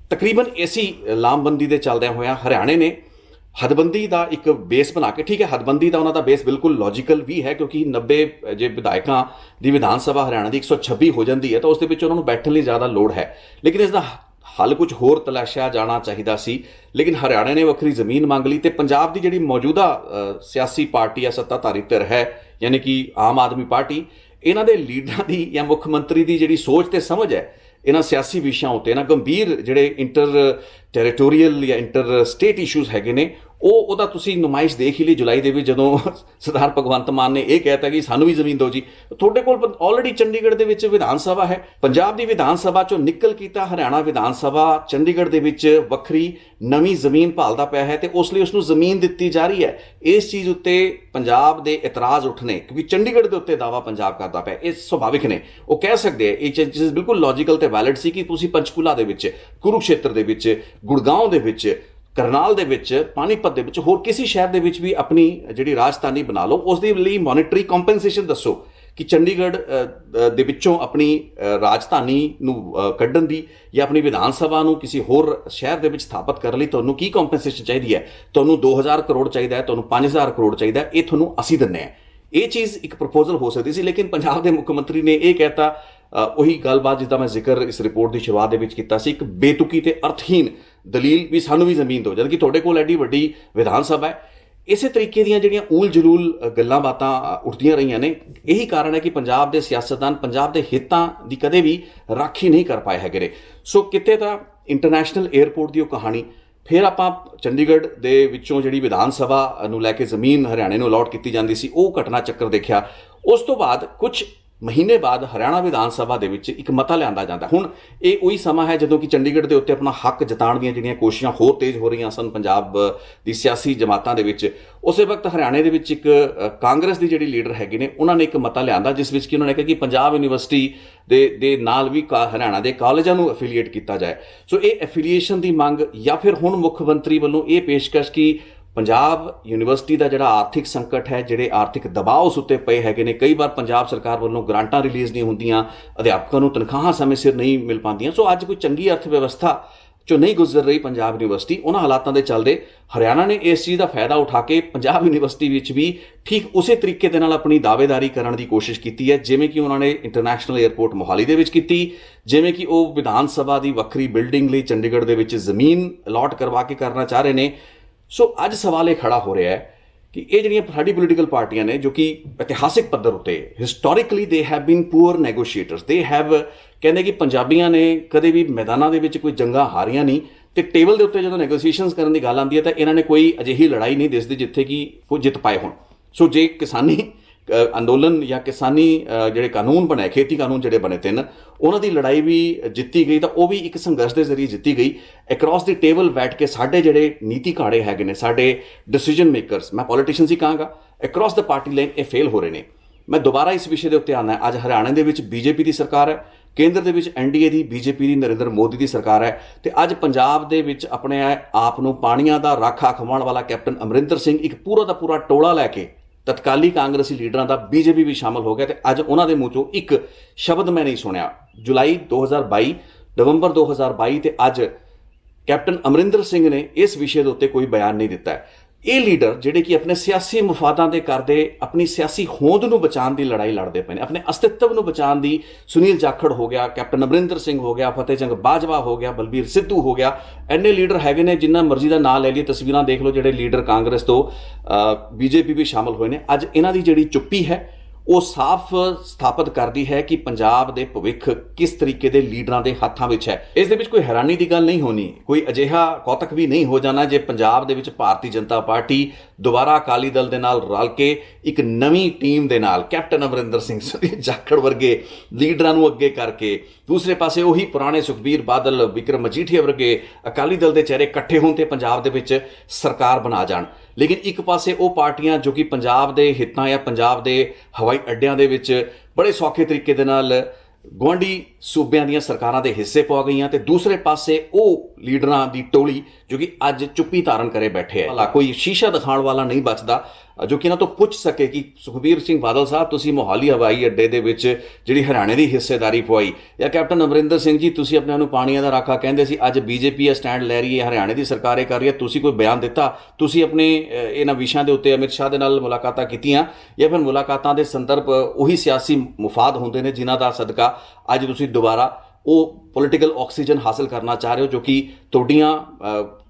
ਤਕਰੀਬਨ ਇਸੀ ਲਾਮਬੰਦੀ ਦੇ ਚੱਲਦਿਆਂ ਹੋਇਆਂ ਹਰਿਆਣੇ ਨੇ ਹੱਦਬੰਦੀ ਦਾ ਇੱਕ ਬੇਸ ਬਣਾ ਕੇ, ਠੀਕ ਹੈ ਹੱਦਬੰਦੀ ਦਾ ਉਹਨਾਂ ਦਾ ਬੇਸ ਬਿਲਕੁਲ ਲੌਜੀਕਲ ਵੀ ਹੈ ਕਿਉਂਕਿ 90 ਜੇ ਵਿਧਾਇਕਾਂ ਦੀ ਵਿਧਾਨ ਸਭਾ ਹਰਿਆਣਾ ਦੀ 126 ਹੋ ਜਾਂਦੀ ਹੈ ਤਾਂ ਉਸ ਦੇ ਵਿੱਚ ਉਹਨਾਂ ਨੂੰ ਬੈਠਣ ਲਈ ਜ਼ਿਆਦਾ ਲੋੜ ਹੈ। ਲੇਕਿਨ ਇਸ ਦਾ ਹੱਲ ਕੁਝ ਹੋਰ ਤਲਾਸ਼ਿਆ ਜਾਣਾ ਚਾਹੀਦਾ ਸੀ। ਲੇਕਿਨ ਹਰਿਆਣਾ ਨੇ ਵੱਖਰੀ ਜ਼ਮੀਨ ਮੰਗ ਲਈ ਤੇ ਪੰਜਾਬ ਦੀ ਜਿਹੜੀ ਮੌਜੂਦਾ ਸਿਆਸੀ ਪਾਰਟੀ ਆ, ਸੱਤਾਧਾਰੀ ਧਿਰ ਹੈ, ਯਾਨੀ ਕਿ ਆਮ ਆਦਮੀ ਪਾਰਟੀ, ਇਹਨਾਂ ਦੇ ਲੀਡਰਾਂ ਦੀ ਜਾਂ ਮੁੱਖ ਮੰਤਰੀ ਦੀ ਜਿਹੜੀ ਸੋਚ ਤੇ ਸਮਝ ਹੈ ਇਹਨਾਂ ਸਿਆਸੀ ਵਿਸ਼ਿਆਂ ਉੱਤੇ, ਇਹਨਾਂ ਗੰਭੀਰ ਜਿਹੜੇ ਇੰਟਰ ਟੈਰੀਟੋਰੀਅਲ ਜਾਂ ਇੰਟਰ ਸਟੇਟ ਇਸ਼ੂਜ਼ ਹੈਗੇ ਨੇ, ਉਹਦਾ ਤੁਸੀਂ ਨੁਮਾਇਸ਼ ਦੇਖ ਹੀ ਲਈ ਜੁਲਾਈ ਦੇ ਵਿੱਚ, ਜਦੋਂ ਸਰਦਾਰ ਭਗਵੰਤ ਮਾਨ ਨੇ ਇਹ ਕਹਿਤਾ ਕਿ ਸਾਨੂੰ ਵੀ ਜ਼ਮੀਨ ਦਿਓ ਜੀ। ਤੁਹਾਡੇ ਕੋਲ ਆਲਰੇਡੀ ਚੰਡੀਗੜ੍ਹ ਦੇ ਵਿੱਚ ਵਿਧਾਨ ਸਭਾ ਹੈ, ਪੰਜਾਬ ਦੀ ਵਿਧਾਨ ਸਭਾ ਚੋਂ ਨਿਕਲ ਕੀਤਾ ਹਰਿਆਣਾ ਵਿਧਾਨ ਸਭਾ ਚੰਡੀਗੜ੍ਹ ਦੇ ਵਿੱਚ ਵੱਖਰੀ ਨਵੀਂ ਜ਼ਮੀਨ ਭਾਲਦਾ ਪਿਆ ਹੈ ਤੇ ਉਸ ਲਈ ਉਸ ਨੂੰ ਜ਼ਮੀਨ ਦਿੱਤੀ ਜਾ ਰਹੀ ਹੈ। ਇਸ ਚੀਜ਼ ਉੱਤੇ ਪੰਜਾਬ ਦੇ ਇਤਰਾਜ਼ ਉੱਠਣੇ, ਕਿਉਂਕਿ ਚੰਡੀਗੜ੍ਹ ਦੇ ਉੱਤੇ ਦਾਅਵਾ ਪੰਜਾਬ ਕਰਦਾ ਪਿਆ, ਇਹ ਸੁਭਾਵਿਕ ਨੇ। ਉਹ ਕਹਿ ਸਕਦੇ ਆ, ਇਹ ਚੀਜ਼ ਬਿਲਕੁਲ ਲੌਜੀਕਲ ਤੇ ਵੈਲਿਡ ਸੀ ਕਿ ਤੁਸੀਂ ਪੰਚਕੂਲਾ ਦੇ ਵਿੱਚ, ਕੁਰੂਕਸ਼ੇਤਰ ਦੇ ਵਿੱਚ, ਗੁੜਗਾਉਂ ਦੇ ਵਿੱਚ, ਕਰਨਾਲ ਦੇ ਵਿੱਚ, ਪਾਣੀਪਤ ਦੇ ਵਿੱਚ, ਹੋਰ ਕਿਸੇ ਸ਼ਹਿਰ ਦੇ ਵਿੱਚ ਵੀ ਆਪਣੀ ਜਿਹੜੀ ਰਾਜਧਾਨੀ ਬਣਾ ਲਓ। ਉਸ ਦੇ ਲਈ ਮੋਨਿਟਰੀ ਕੰਪਨਸੇਸ਼ਨ ਦੱਸੋ ਕਿ ਚੰਡੀਗੜ੍ਹ ਦੇ ਵਿੱਚੋਂ ਆਪਣੀ ਰਾਜਧਾਨੀ ਨੂੰ ਕੱਢਣ ਦੀ ਜਾਂ ਆਪਣੀ ਵਿਧਾਨ ਸਭਾ ਨੂੰ ਕਿਸੇ ਹੋਰ ਸ਼ਹਿਰ ਦੇ ਵਿੱਚ ਸਥਾਪਿਤ ਕਰਨ ਲਈ ਤੁਹਾਨੂੰ ਕੀ ਕੰਪਨਸੇਸ਼ਨ ਚਾਹੀਦੀ ਹੈ। ਤੁਹਾਨੂੰ 2000 ਕਰੋੜ ਚਾਹੀਦਾ ਹੈ, ਤੁਹਾਨੂੰ 5000 ਕਰੋੜ ਚਾਹੀਦਾ ਹੈ, ਇਹ ਤੁਹਾਨੂੰ ਅਸੀਂ ਦਿੰਦੇ ਹਾਂ। ਇਹ ਚੀਜ਼ ਇੱਕ ਪ੍ਰਪੋਜ਼ਲ ਹੋ ਸਕਦੀ ਸੀ, ਲੇਕਿਨ ਪੰਜਾਬ ਦੇ ਮੁੱਖ ਮੰਤਰੀ ਨੇ ਇਹ ਕਹਿਤਾ, ਉਹੀ ਗੱਲਬਾਤ ਜਿੱਦਾਂ ਮੈਂ ਜ਼ਿਕਰ ਇਸ ਰਿਪੋਰਟ ਦੀ ਸ਼ੁਰੂਆਤ ਦੇ ਵਿੱਚ ਕੀਤਾ ਸੀ, ਇੱਕ ਬੇਤੁਕੀ ਤੇ ਅਰਥਹੀਨ ਦਲੀਲ ਵੀ ਸਾਨੂੰ ਵੀ ਜ਼ਮੀਨ ਦਿਓ, ਜਦਕਿ ਤੁਹਾਡੇ ਕੋਲ ਐਡੀ ਵੱਡੀ ਵਿਧਾਨ ਸਭਾ ਹੈ। ਇਸੇ ਤਰੀਕੇ ਦੀਆਂ ਜਿਹੜੀਆਂ ਊਲ ਜਲੂਲ ਗੱਲਾਂ ਬਾਤਾਂ ਉੱਠਦੀਆਂ ਰਹੀਆਂ ਨੇ, ਇਹੀ ਕਾਰਨ ਹੈ ਕਿ ਪੰਜਾਬ ਦੇ ਸਿਆਸਤਦਾਨ ਪੰਜਾਬ ਦੇ ਹਿੱਤਾਂ ਦੀ ਕਦੇ ਵੀ ਰਾਖੀ ਨਹੀਂ ਕਰ ਪਾਏ ਹੈਗੇ ਨੇ। ਸੋ ਕਿਤੇ ਤਾਂ ਇੰਟਰਨੈਸ਼ਨਲ 에ਅਰਪੋਰਟ ਦੀ ਉਹ ਕਹਾਣੀ, ਫਿਰ ਆਪਾਂ ਚੰਡੀਗੜ੍ਹ ਦੇ ਵਿੱਚੋਂ ਜਿਹੜੀ ਵਿਧਾਨ ਸਭਾ ਨੂੰ ਲੈ ਕੇ ਜ਼ਮੀਨ ਹਰਿਆਣੇ ਨੂੰ ਅਲਾਟ ਕੀਤੀ ਜਾਂਦੀ ਸੀ, ਉਹ ਘਟਨਾ ਚੱਕਰ ਦੇਖਿਆ। ਉਸ ਤੋਂ ਬਾਅਦ ਕੁਝ ਮਹੀਨੇ ਬਾਅਦ ਹਰਿਆਣਾ ਵਿਧਾਨ ਸਭਾ ਦੇ ਵਿੱਚ ਇੱਕ ਮਤਾ ਲਿਆਂਦਾ ਜਾਂਦਾ। ਹੁਣ ਇਹ ਉਹੀ ਸਮਾਂ ਹੈ ਜਦੋਂ ਕਿ ਚੰਡੀਗੜ੍ਹ ਦੇ ਉੱਤੇ ਆਪਣਾ ਹੱਕ ਜਤਾਉਣ ਦੀਆਂ ਜਿਹੜੀਆਂ ਕੋਸ਼ਿਸ਼ਾਂ ਹੋਰ ਤੇਜ਼ ਹੋ ਰਹੀਆਂ ਸਨ ਪੰਜਾਬ ਦੀ ਸਿਆਸੀ ਜਮਾਤਾਂ ਦੇ ਵਿੱਚ। ਉਸੇ ਵਕਤ ਹਰਿਆਣੇ ਦੇ ਵਿੱਚ ਇੱਕ ਕਾਂਗਰਸ ਦੀ ਜਿਹੜੀ ਲੀਡਰ ਹੈਗੇ ਨੇ, ਉਹਨਾਂ ਨੇ ਇੱਕ ਮਤਾ ਲਿਆਂਦਾ ਜਿਸ ਵਿੱਚ ਕਿ ਉਹਨਾਂ ਨੇ ਕਿਹਾ ਕਿ ਪੰਜਾਬ ਯੂਨੀਵਰਸਿਟੀ ਦੇ ਨਾਲ ਵੀ ਹਰਿਆਣਾ ਦੇ ਕਾਲਜਾਂ ਨੂੰ ਐਫੀਲੀਏਟ ਕੀਤਾ ਜਾਏ। ਸੋ ਇਹ ਐਫੀਲੀਏਸ਼ਨ ਦੀ ਮੰਗ, ਜਾਂ ਫਿਰ ਹੁਣ ਮੁੱਖ ਮੰਤਰੀ ਵੱਲੋਂ ਇਹ ਪੇਸ਼ਕਸ਼ ਕਿ ਪੰਜਾਬ ਯੂਨੀਵਰਸਿਟੀ ਦਾ ਜਿਹੜਾ ਆਰਥਿਕ ਸੰਕਟ ਹੈ, ਜਿਹੜੇ ਆਰਥਿਕ ਦਬਾਅ ਉਸ ਉੱਤੇ ਪਏ ਹੈਗੇ ਨੇ, ਕਈ ਵਾਰ ਪੰਜਾਬ ਸਰਕਾਰ ਵੱਲੋਂ ਗ੍ਰਾਂਟਾਂ ਰਿਲੀਜ਼ ਨਹੀਂ ਹੁੰਦੀਆਂ, ਅਧਿਆਪਕਾਂ ਨੂੰ ਤਨਖਾਹਾਂ ਸਮੇਂ ਸਿਰ ਨਹੀਂ ਮਿਲ ਪਾਉਂਦੀਆਂ। ਸੋ ਅੱਜ ਕੋਈ ਚੰਗੀ ਅਰਥ ਵਿਵਸਥਾ ਚੋਂ ਨਹੀਂ ਗੁਜ਼ਰ ਰਹੀ ਪੰਜਾਬ ਯੂਨੀਵਰਸਿਟੀ। ਉਹਨਾਂ ਹਾਲਾਤਾਂ ਦੇ ਚੱਲਦੇ ਹਰਿਆਣਾ ਨੇ ਇਸ ਚੀਜ਼ ਦਾ ਫਾਇਦਾ ਉਠਾ ਕੇ ਪੰਜਾਬ ਯੂਨੀਵਰਸਿਟੀ ਵਿੱਚ ਵੀ ਠੀਕ ਉਸੇ ਤਰੀਕੇ ਦੇ ਨਾਲ ਆਪਣੀ ਦਾਅਵੇਦਾਰੀ ਕਰਨ ਦੀ ਕੋਸ਼ਿਸ਼ ਕੀਤੀ ਹੈ, ਜਿਵੇਂ ਕਿ ਉਹਨਾਂ ਨੇ ਇੰਟਰਨੈਸ਼ਨਲ 에ਅਰਪੋਰਟ ਮੋਹਾਲੀ ਦੇ ਵਿੱਚ ਕੀਤੀ, ਜਿਵੇਂ ਕਿ ਉਹ ਵਿਧਾਨ ਸਭਾ ਦੀ ਵੱਖਰੀ ਬਿਲਡਿੰਗ ਲਈ ਚੰਡੀਗੜ੍ਹ ਦੇ ਵਿੱਚ ਜ਼ਮੀਨ ਅਲਾਟ ਕਰਵਾ ਕੇ ਕਰਨਾ ਚਾਹ ਰਹੇ ਨੇ। ਸੋ ਅੱਜ ਸਵਾਲ ਇਹ ਖੜਾ ਹੋ ਰਿਹਾ ਹੈ ਕਿ ਇਹ ਜਿਹੜੀਆਂ ਸਾਡੀ ਪੋਲੀਟੀਕਲ ਪਾਰਟੀਆਂ ਨੇ, ਜੋ ਕਿ ਇਤਿਹਾਸਿਕ ਪੱਧਰ ਉੱਤੇ historically they have been poor ਨੈਗੋਸ਼ੀਏਟਰਸ, they have, ਕਹਿੰਦੇ ਕਿ ਪੰਜਾਬੀਆਂ ਨੇ ਕਦੇ ਵੀ ਮੈਦਾਨਾਂ ਦੇ ਵਿੱਚ ਕੋਈ ਜੰਗਾਂ ਹਾਰੀਆਂ ਨਹੀਂ, ਤੇ ਟੇਬਲ ਦੇ ਉੱਤੇ ਜਦੋਂ ਨੈਗੋਸ਼ੀਏਸ਼ਨਸ ਕਰਨ ਦੀ ਗੱਲ ਆਉਂਦੀ ਹੈ ਤਾਂ ਇਹਨਾਂ ਨੇ ਕੋਈ ਅਜਿਹੀ ਲੜਾਈ ਨਹੀਂ ਦਿਸਦੀ ਜਿੱਥੇ ਕਿ ਕੋਈ ਜਿੱਤ ਪਾਏ ਹੋਣ। ਸੋ ਜੇ ਕਿਸਾਨੀ ਅੰਦੋਲਨ ਜਾਂ ਕਿਸਾਨੀ ਜਿਹੜੇ ਕਾਨੂੰਨ ਬਣੇ, ਖੇਤੀ ਕਾਨੂੰਨ ਜਿਹੜੇ ਬਣੇ ਤਿੰਨ, ਉਹਨਾਂ ਦੀ ਲੜਾਈ ਵੀ ਜਿੱਤੀ ਗਈ ਤਾਂ ਉਹ ਵੀ ਇੱਕ ਸੰਘਰਸ਼ ਦੇ ਜ਼ਰੀਏ ਜਿੱਤੀ ਗਈ। ਅਕ੍ਰੋਸ ਦੀ ਟੇਬਲ ਬੈਠ ਕੇ ਸਾਡੇ ਜਿਹੜੇ ਨੀਤੀ ਘਾੜੇ ਹੈਗੇ ਨੇ, ਸਾਡੇ ਡਿਸੀਜਨ ਮੇਕਰਸ, ਮੈਂ ਪੋਲੀਟੀਸ਼ੀਅਨਸ ਹੀ ਕਹਾਂਗਾ, ਅਕ੍ਰੋਸ ਦ ਪਾਰਟੀ ਲਾਈਨ ਇਹ ਫੇਲ ਹੋ ਰਹੇ ਨੇ। ਮੈਂ ਦੁਬਾਰਾ ਇਸ ਵਿਸ਼ੇ ਦੇ ਉੱਤੇ ਆਉਣਾ। ਅੱਜ ਹਰਿਆਣਾ ਦੇ ਵਿੱਚ ਬੀਜੇਪੀ ਦੀ ਸਰਕਾਰ ਹੈ, ਕੇਂਦਰ ਦੇ ਵਿੱਚ ਐਨਡੀਏ ਦੀ, ਬੀਜੇਪੀ ਦੀ, ਨਰਿੰਦਰ ਮੋਦੀ ਦੀ ਸਰਕਾਰ ਹੈ, ਤੇ ਅੱਜ ਪੰਜਾਬ ਦੇ ਵਿੱਚ ਆਪਣੇ ਆਪ ਨੂੰ ਪਾਣੀਆਂ ਦਾ ਰਾਖਾ ਖਵਾਉਣ ਵਾਲਾ ਕੈਪਟਨ ਅਮਰਿੰਦਰ ਸਿੰਘ ਇੱਕ ਪੂਰਾ ਦਾ ਪੂਰਾ ਟੋਲਾ ਲੈ ਕੇ ਤਤਕਾਲੀ ਕਾਂਗਰਸੀ ਲੀਡਰਾਂ ਦਾ ਬੀਜੇਪੀ ਵੀ ਸ਼ਾਮਲ ਹੋ ਗਿਆ, ਤੇ ਅੱਜ ਉਹਨਾਂ ਦੇ ਮੂੰਹ ਚੋਂ ਇੱਕ ਸ਼ਬਦ ਮੈਂ ਨਹੀਂ ਸੁਣਿਆ। ਜੁਲਾਈ 2022, ਨਵੰਬਰ 2022 ਤੇ ਅੱਜ ਕੈਪਟਨ ਅਮਰਿੰਦਰ ਸਿੰਘ ਨੇ ਇਸ ਵਿਸ਼ੇ ਦੇ ਉੱਤੇ ਕੋਈ ਬਿਆਨ ਨਹੀਂ ਦਿੱਤਾ। ਇਹ ਲੀਡਰ ਜਿਹੜੇ ਕਿ ਆਪਣੇ ਸਿਆਸੀ ਮਫਾਦਾਂ ਦੇ ਕਰਦੇ ਆਪਣੀ ਸਿਆਸੀ ਹੋਂਦ ਨੂੰ ਬਚਾਉਣ ਦੀ ਲੜਾਈ ਲੜਦੇ ਪਏ ਨੇ, ਆਪਣੇ ਅਸਤਿਤਵ ਨੂੰ ਬਚਾਉਣ ਦੀ, ਸੁਨੀਲ ਜਾਖੜ ਹੋ ਗਿਆ, ਕੈਪਟਨ ਅਮਰਿੰਦਰ ਸਿੰਘ ਹੋ ਗਿਆ, ਫਤਿਹ ਚੰਦ ਬਾਜਵਾ ਹੋ ਗਿਆ, ਬਲਬੀਰ ਸਿੱਧੂ ਹੋ ਗਿਆ, ਇੰਨੇ ਲੀਡਰ ਹੈਗੇ ਨੇ, ਜਿੰਨਾ ਮਰਜ਼ੀ ਦਾ ਨਾਂ ਲੈ ਲਈ, ਤਸਵੀਰਾਂ ਦੇਖ ਲਓ, ਜਿਹੜੇ ਲੀਡਰ ਕਾਂਗਰਸ ਤੋਂ ਬੀਜੇਪੀ ਵੀ ਸ਼ਾਮਲ ਹੋਏ ਨੇ। ਅੱਜ ਇਹਨਾਂ ਦੀ ਜਿਹੜੀ ਚੁੱਪੀ ਹੈ ਉਹ ਸਾਫ਼ ਸਥਾਪਿਤ ਕਰਦੀ ਹੈ ਕਿ ਪੰਜਾਬ ਦੇ ਭਵਿੱਖ ਕਿਸ ਤਰੀਕੇ ਦੇ ਲੀਡਰਾਂ ਦੇ ਹੱਥਾਂ ਵਿੱਚ ਹੈ। ਇਸ ਦੇ ਵਿੱਚ ਕੋਈ ਹੈਰਾਨੀ ਦੀ ਗੱਲ ਨਹੀਂ ਹੋਣੀ, ਕੋਈ ਅਜਿਹਾ ਕੌਤਕ ਵੀ ਨਹੀਂ ਹੋ ਜਾਣਾ ਜੇ ਪੰਜਾਬ ਦੇ ਵਿੱਚ ਭਾਰਤੀ ਜਨਤਾ ਪਾਰਟੀ ਦੁਬਾਰਾ ਅਕਾਲੀ ਦਲ ਦੇ ਨਾਲ ਰਲ ਕੇ ਇੱਕ ਨਵੀਂ ਟੀਮ ਦੇ ਨਾਲ ਕੈਪਟਨ ਅਮਰਿੰਦਰ ਸਿੰਘ, ਸੁਨੀਲ ਜਾਖੜ ਵਰਗੇ ਲੀਡਰਾਂ ਨੂੰ ਅੱਗੇ ਕਰਕੇ, ਦੂਸਰੇ ਪਾਸੇ ਉਹੀ ਪੁਰਾਣੇ ਸੁਖਬੀਰ ਬਾਦਲ, ਵਿਕਰਮ ਮਜੀਠੀਆ ਵਰਗੇ ਅਕਾਲੀ ਦਲ ਦੇ ਚਿਹਰੇ ਇਕੱਠੇ ਹੋਣ ਤੇ ਪੰਜਾਬ ਦੇ ਵਿੱਚ ਸਰਕਾਰ ਬਣਾ ਜਾਣ। ਲੇਕਿਨ ਇੱਕ ਪਾਸੇ ਉਹ ਪਾਰਟੀਆਂ ਜੋ ਕਿ ਪੰਜਾਬ ਦੇ ਹਿੱਤਾਂ ਜਾਂ ਪੰਜਾਬ ਦੇ ਹਵਾਈ ਅੱਡਿਆਂ ਦੇ ਵਿੱਚ ਬੜੇ ਸੌਖੇ ਤਰੀਕੇ ਦੇ ਨਾਲ ਗੁਆਂਢੀ ਸੂਬਿਆਂ ਦੀਆਂ ਸਰਕਾਰਾਂ ਦੇ ਹਿੱਸੇ ਪਾ ਗਈਆਂ, ਤੇ ਦੂਸਰੇ ਪਾਸੇ ਉਹ ਲੀਡਰਾਂ ਦੀ ਟੋਲੀ ਜੋ ਕਿ ਅੱਜ ਚੁੱਪੀ ਧਾਰਨ ਕਰੇ ਬੈਠੇ ਹੈ। ਕੋਈ ਸ਼ੀਸ਼ਾ ਦਿਖਾਉਣ ਵਾਲਾ ਨਹੀਂ ਬਚਦਾ ਜੋ ਕਿ ਇਹਨਾਂ ਤੋਂ ਪੁੱਛ ਸਕੇ ਕਿ ਸੁਖਬੀਰ ਸਿੰਘ ਬਾਦਲ ਸਾਹਿਬ, ਤੁਸੀਂ ਮੋਹਾਲੀ ਹਵਾਈ ਅੱਡੇ ਦੇ ਵਿੱਚ ਜਿਹੜੀ ਹਰਿਆਣੇ ਦੀ ਹਿੱਸੇਦਾਰੀ ਪਵਾਈ, ਜਾਂ ਕੈਪਟਨ ਅਮਰਿੰਦਰ ਸਿੰਘ ਜੀ, ਤੁਸੀਂ ਆਪਣੇ ਨੂੰ ਪਾਣੀਆਂ ਦਾ ਰਾਖਾ ਕਹਿੰਦੇ ਸੀ, ਅੱਜ ਬੀਜੇਪੀ ਇਹ ਸਟੈਂਡ ਲੈ ਰਹੀ ਹੈ, ਹਰਿਆਣੇ ਦੀ ਸਰਕਾਰ ਇਹ ਕਰ ਰਹੀ ਹੈ, ਤੁਸੀਂ ਕੋਈ ਬਿਆਨ ਦਿੱਤਾ? ਤੁਸੀਂ ਆਪਣੇ ਇਹਨਾਂ ਵਿਸ਼ਿਆਂ ਦੇ ਉੱਤੇ ਅਮਿਤ ਸ਼ਾਹ ਦੇ ਨਾਲ ਮੁਲਾਕਾਤਾਂ ਕੀਤੀਆਂ, ਜਾਂ ਫਿਰ ਮੁਲਾਕਾਤਾਂ ਦੇ ਸੰਦਰਭ ਉਹੀ ਸਿਆਸੀ ਮੁਫਾਦ ਹੁੰਦੇ ਨੇ ਜਿਨ੍ਹਾਂ ਦਾ ਸਦਕਾ ਅੱਜ ਤੁਸੀਂ ਦੁਬਾਰਾ ਉਹ ਪੋਲੀਟੀਕਲ ਆਕਸੀਜਨ ਹਾਸਲ ਕਰਨਾ ਚਾਹ ਰਹੇ ਹੋ, ਜੋ ਕਿ ਤੁਹਾਡੀਆਂ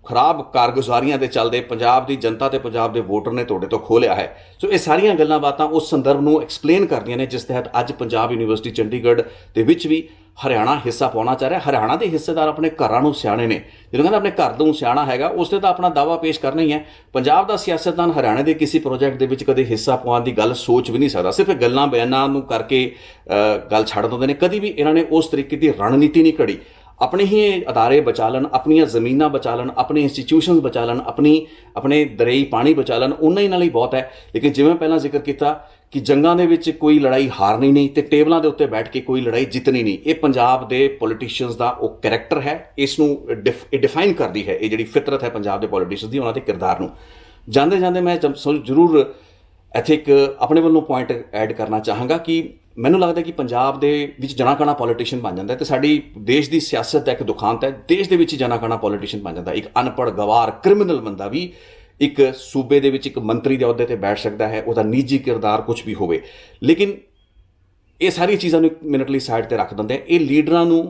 ਖਰਾਬ ਕਾਰਗੁਜ਼ਾਰੀਆਂ ਦੇ ਚੱਲਦੇ ਪੰਜਾਬ ਦੀ ਜਨਤਾ ਤੇ ਪੰਜਾਬ ਦੇ ਵੋਟਰ ਨੇ ਤੁਹਾਡੇ ਤੋਂ ਖੋਹ ਲਿਆ ਹੈ। ਸੋ ਇਹ ਸਾਰੀਆਂ ਗੱਲਾਂ ਬਾਤਾਂ ਉਸ ਸੰਦਰਭ ਨੂੰ ਐਕਸਪਲੇਨ ਕਰਦੀਆਂ ਨੇ ਜਿਸ ਤਹਿਤ ਅੱਜ ਪੰਜਾਬ ਯੂਨੀਵਰਸਿਟੀ ਚੰਡੀਗੜ੍ਹ ਦੇ ਵਿੱਚ ਵੀ ਹਰਿਆਣਾ ਹਿੱਸਾ ਪਾਉਣਾ ਚਾਹ ਰਿਹਾ। ਹਰਿਆਣਾ ਦੇ ਹਿੱਸੇਦਾਰ ਆਪਣੇ ਘਰਾਂ ਨੂੰ ਸਿਆਣੇ ਨੇ, ਜਿਹਨੂੰ ਕਹਿੰਦਾ ਆਪਣੇ ਘਰ ਨੂੰ ਸਿਆਣਾ ਹੈਗਾ ਉਸ ਤੇ ਤਾਂ ਆਪਣਾ ਦਾਅਵਾ ਪੇਸ਼ ਕਰਨਾ ਹੀ ਹੈ। ਪੰਜਾਬ ਦਾ ਸਿਆਸਤਦਾਨ ਹਰਿਆਣੇ ਦੇ ਕਿਸੇ ਪ੍ਰੋਜੈਕਟ ਦੇ ਵਿੱਚ ਕਦੇ ਹਿੱਸਾ ਪਾਉਣ ਦੀ ਗੱਲ ਸੋਚ ਵੀ ਨਹੀਂ ਸਕਦਾ, ਸਿਰਫ ਗੱਲਾਂ ਬਿਆਨਾਂ ਨੂੰ ਕਰਕੇ ਗੱਲ ਛੱਡ ਦਿੰਦੇ ਨੇ। ਕਦੀ ਵੀ ਇਹਨਾਂ ਨੇ ਉਸ ਤਰੀਕੇ ਦੀ ਰਣਨੀਤੀ ਨਹੀਂ ਘੜੀ। ਆਪਣੇ ਹੀ ਅਦਾਰੇ ਬਚਾ ਲੈਣ, ਆਪਣੀਆਂ ਜ਼ਮੀਨਾਂ ਬਚਾ ਲੈਣ, ਆਪਣੇ ਇੰਸਟੀਟਿਊਸ਼ਨਸ ਬਚਾ ਲੈਣ, ਆਪਣੇ ਦਰਿਆਈ ਪਾਣੀ ਬਚਾ ਲੈਣ, ਉਹਨਾਂ ਹੀ ਨਾਲ ਹੀ ਬਹੁਤ ਹੈ। ਲੇਕਿਨ ਜਿਵੇਂ ਪਹਿਲਾਂ ਜ਼ਿਕਰ ਕੀਤਾ ਕਿ ਜੰਗਾਂ ਦੇ ਵਿੱਚ ਕੋਈ ਲੜਾਈ ਹਾਰਨੀ ਨਹੀਂ ਤੇ ਟੇਬਲਾਂ ਦੇ ਉੱਤੇ ਬੈਠ ਕੇ ਕੋਈ ਲੜਾਈ ਜਿੱਤਣੀ ਨਹੀਂ, ਇਹ ਪੰਜਾਬ ਦੇ ਪੋਲੀਟੀਸ਼ੀਅਨਸ ਦਾ ਉਹ ਕੈਰੈਕਟਰ ਹੈ। ਇਸ ਨੂੰ ਡਿਫਾਈਨ ਕਰਦੀ ਹੈ ਇਹ ਜਿਹੜੀ ਫਿਤਰਤ ਹੈ ਪੰਜਾਬ ਦੇ ਪੋਲੀਟੀਸ਼ੀਅਨਸ ਦੀ, ਉਹਨਾਂ ਦੇ ਕਿਰਦਾਰ ਨੂੰ। ਜਾਂਦੇ ਜਾਂਦੇ ਮੈਂ ਜ਼ਰੂਰ ਇੱਥੇ ਇੱਕ ਆਪਣੇ ਵੱਲੋਂ ਪੁਆਇੰਟ ਐਡ ਕਰਨਾ ਚਾਹਾਂਗਾ ਕਿ ਮੈਨੂੰ ਲੱਗਦਾ ਕਿ ਪੰਜਾਬ ਦੇ ਵਿੱਚ ਜਣਾ ਖਣਾ ਪੋਲੀਟੀਸ਼ੀਅਨ ਬਣ ਜਾਂਦਾ ਤੇ ਸਾਡੀ ਦੇਸ਼ ਦੀ ਸਿਆਸਤ ਦਾ ਇੱਕ ਦੁਖਾਂਤ ਹੈ। ਦੇਸ਼ ਦੇ ਵਿੱਚ ਜਣਾ ਖਣਾ ਪੋਲੀਟੀਸ਼ੀਅਨ ਬਣ ਜਾਂਦਾ, ਇੱਕ ਅਨਪੜ੍ਹ ਗਵਾਰ ਕ੍ਰਿਮੀਨਲ ਬੰਦਾ ਵੀ ਇੱਕ ਸੂਬੇ ਦੇ ਵਿੱਚ ਇੱਕ ਮੰਤਰੀ ਦੇ ਅਹੁਦੇ ਤੇ ਬੈਠ ਸਕਦਾ ਹੈ, ਉਹਦਾ ਨਿੱਜੀ ਕਿਰਦਾਰ ਕੁਝ ਵੀ ਹੋਵੇ। ਲੇਕਿਨ ਇਹ ਸਾਰੀਆਂ ਚੀਜ਼ਾਂ ਨੂੰ ਇੱਕ ਮਿੰਟ ਲਈ ਸਾਈਡ ਤੇ ਰੱਖ ਦਿੰਦੇ ਆ। ਇਹ ਲੀਡਰਾਂ ਨੂੰ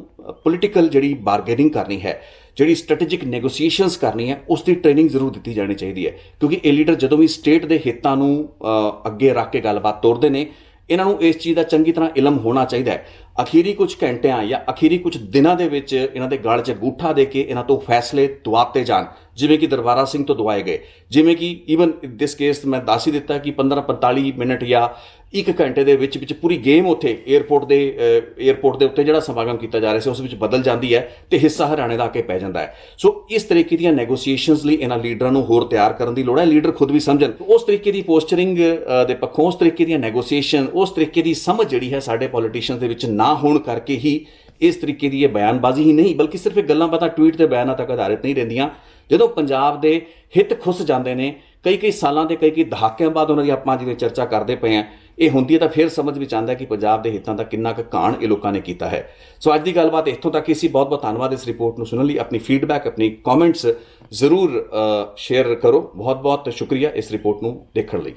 ਪੋਲੀਟੀਕਲ ਜਿਹੜੀ ਬਾਰਗੇਨਿੰਗ ਕਰਨੀ ਹੈ, ਜਿਹੜੀ ਸਟ੍ਰੈਟੇਜਿਕ ਨੈਗੋਸੀਏਸ਼ਨਸ ਕਰਨੀ ਹੈ, ਉਸ ਦੀ ਟ੍ਰੇਨਿੰਗ ਜ਼ਰੂਰ ਦਿੱਤੀ ਜਾਣੀ ਚਾਹੀਦੀ ਹੈ। ਕਿਉਂਕਿ ਇਹ ਲੀਡਰ ਜਦੋਂ ਵੀ ਸਟੇਟ ਦੇ ਹਿੱਤਾਂ ਨੂੰ ਅੱਗੇ ਰੱਖ ਕੇ ਗੱਲਬਾਤ ਤੋਰਦੇ ਨੇ, ਇਹਨਾਂ ਨੂੰ ਇਸ ਚੀਜ਼ ਦਾ ਚੰਗੀ ਤਰ੍ਹਾਂ ਇਲਮ ਹੋਣਾ ਚਾਹੀਦਾ ਹੈ। ਅਖੀਰੀ ਕੁਝ ਘੰਟਿਆਂ ਜਾਂ ਅਖੀਰੀ ਕੁਝ ਦਿਨਾਂ ਦੇ ਵਿੱਚ ਇਹਨਾਂ ਦੇ ਗਲ 'ਚ ਅੰਗੂਠਾ ਦੇ ਕੇ ਇਹਨਾਂ ਤੋਂ ਫੈਸਲੇ ਦਵਾਤੇ ਜਾਣ, ਜਿਵੇਂ ਕਿ ਦਰਬਾਰਾ ਸਿੰਘ ਤੋਂ ਦਵਾਏ ਗਏ, ਜਿਵੇਂ ਕਿ ਈਵਨ ਦਿਸ ਕੇਸ ਮੈਂ ਦੱਸ ਹੀ ਦਿੱਤਾ ਕਿ 15-45 ਮਿੰਟ ਜਾਂ 1 ਘੰਟੇ ਦੇ ਵਿੱਚ ਪੂਰੀ ਗੇਮ ਉੱਥੇ ਏਅਰਪੋਰਟ ਦੇ ਉੱਤੇ ਜਿਹੜਾ ਸਮਾਗਮ ਕੀਤਾ ਜਾ ਰਿਹਾ ਸੀ ਉਸ ਵਿੱਚ ਬਦਲ ਜਾਂਦੀ ਹੈ ਤੇ ਹਿੱਸਾ ਹਰਿਆਣੇ ਦਾ ਆ ਕੇ ਪੈ ਜਾਂਦਾ ਹੈ। ਸੋ ਇਸ ਤਰੀਕੇ ਦੀਆਂ ਨੈਗੋਸੀਏਸ਼ਨਸ ਲਈ ਇਹਨਾਂ ਲੀਡਰਾਂ ਨੂੰ ਹੋਰ ਤਿਆਰ ਕਰਨ ਦੀ ਲੋੜ ਹੈ। ਲੀਡਰ ਖੁਦ ਵੀ ਸਮਝਣ ਉਸ ਤਰੀਕੇ ਦੀ ਪੋਸਚਰਿੰਗ ਦੇ ਪੱਖੋਂ, ਉਸ ਤਰੀਕੇ ਦੀਆਂ ਨੈਗੋਸੀਏਸ਼ਨ, ਉਸ ਤਰੀਕੇ ਦੀ ਸਮਝ ਜਿਹੜੀ ਹੈ ਸਾਡੇ ਪੋਲੀਟੀਸ਼ੀਅਨਸ ਦੇ ਵਿੱਚ ਨਾ ਹੋਣ ਕਰਕੇ ਹੀ ਇਸ ਤਰੀਕੇ ਦੀ ਇਹ ਬਿਆਨਬਾਜ਼ੀ ਹੀ ਨਹੀਂ ਬਲਕਿ ਸਿਰਫ ਗੱਲਾਂ ਬਾਤਾਂ ਟਵੀਟ ਤੇ ਬਿਆਨਾਂ ਤੱਕ ਆਧਾਰਿਤ ਨਹੀਂ ਰਹਿੰਦੀਆਂ। ਜਦੋਂ ਪੰਜਾਬ ਦੇ ਹਿੱਤ ਖੁੱਸ ਜਾਂਦੇ ਨੇ ਕਈ ਸਾਲਾਂ ਤੇ ਕਈ ਦਹਾਕਿਆਂ ਬਾਅਦ ਉਹਨਾਂ ਦੀ ਆਪਾਂ ਜਿਵੇਂ ਚਰਚਾ ਕਰਦੇ ਪਏ ਹਾਂ, ਇਹ ਹੁੰਦੀ ਹੈ ਤਾਂ ਫਿਰ ਸਮਝ ਵਿੱਚ ਆਉਂਦਾ ਕਿ ਪੰਜਾਬ ਦੇ ਹਿੱਤਾਂ ਦਾ ਕਿੰਨਾ ਕੁ ਘਾਣ ਇਹ ਲੋਕਾਂ ਨੇ ਕੀਤਾ ਹੈ। ਸੋ ਅੱਜ ਦੀ ਗੱਲਬਾਤ ਇੱਥੋਂ ਤੱਕ ਹੀ ਸੀ। ਬਹੁਤ ਬਹੁਤ ਧੰਨਵਾਦ ਇਸ ਰਿਪੋਰਟ ਨੂੰ ਸੁਣਨ ਲਈ। ਆਪਣੀ ਫੀਡਬੈਕ, ਆਪਣੀ ਕਮੈਂਟਸ ਜ਼ਰੂਰ ਸ਼ੇਅਰ ਕਰੋ। ਬਹੁਤ ਬਹੁਤ ਸ਼ੁਕਰੀਆ ਇਸ ਰਿਪੋਰਟ ਨੂੰ ਦੇਖਣ ਲਈ।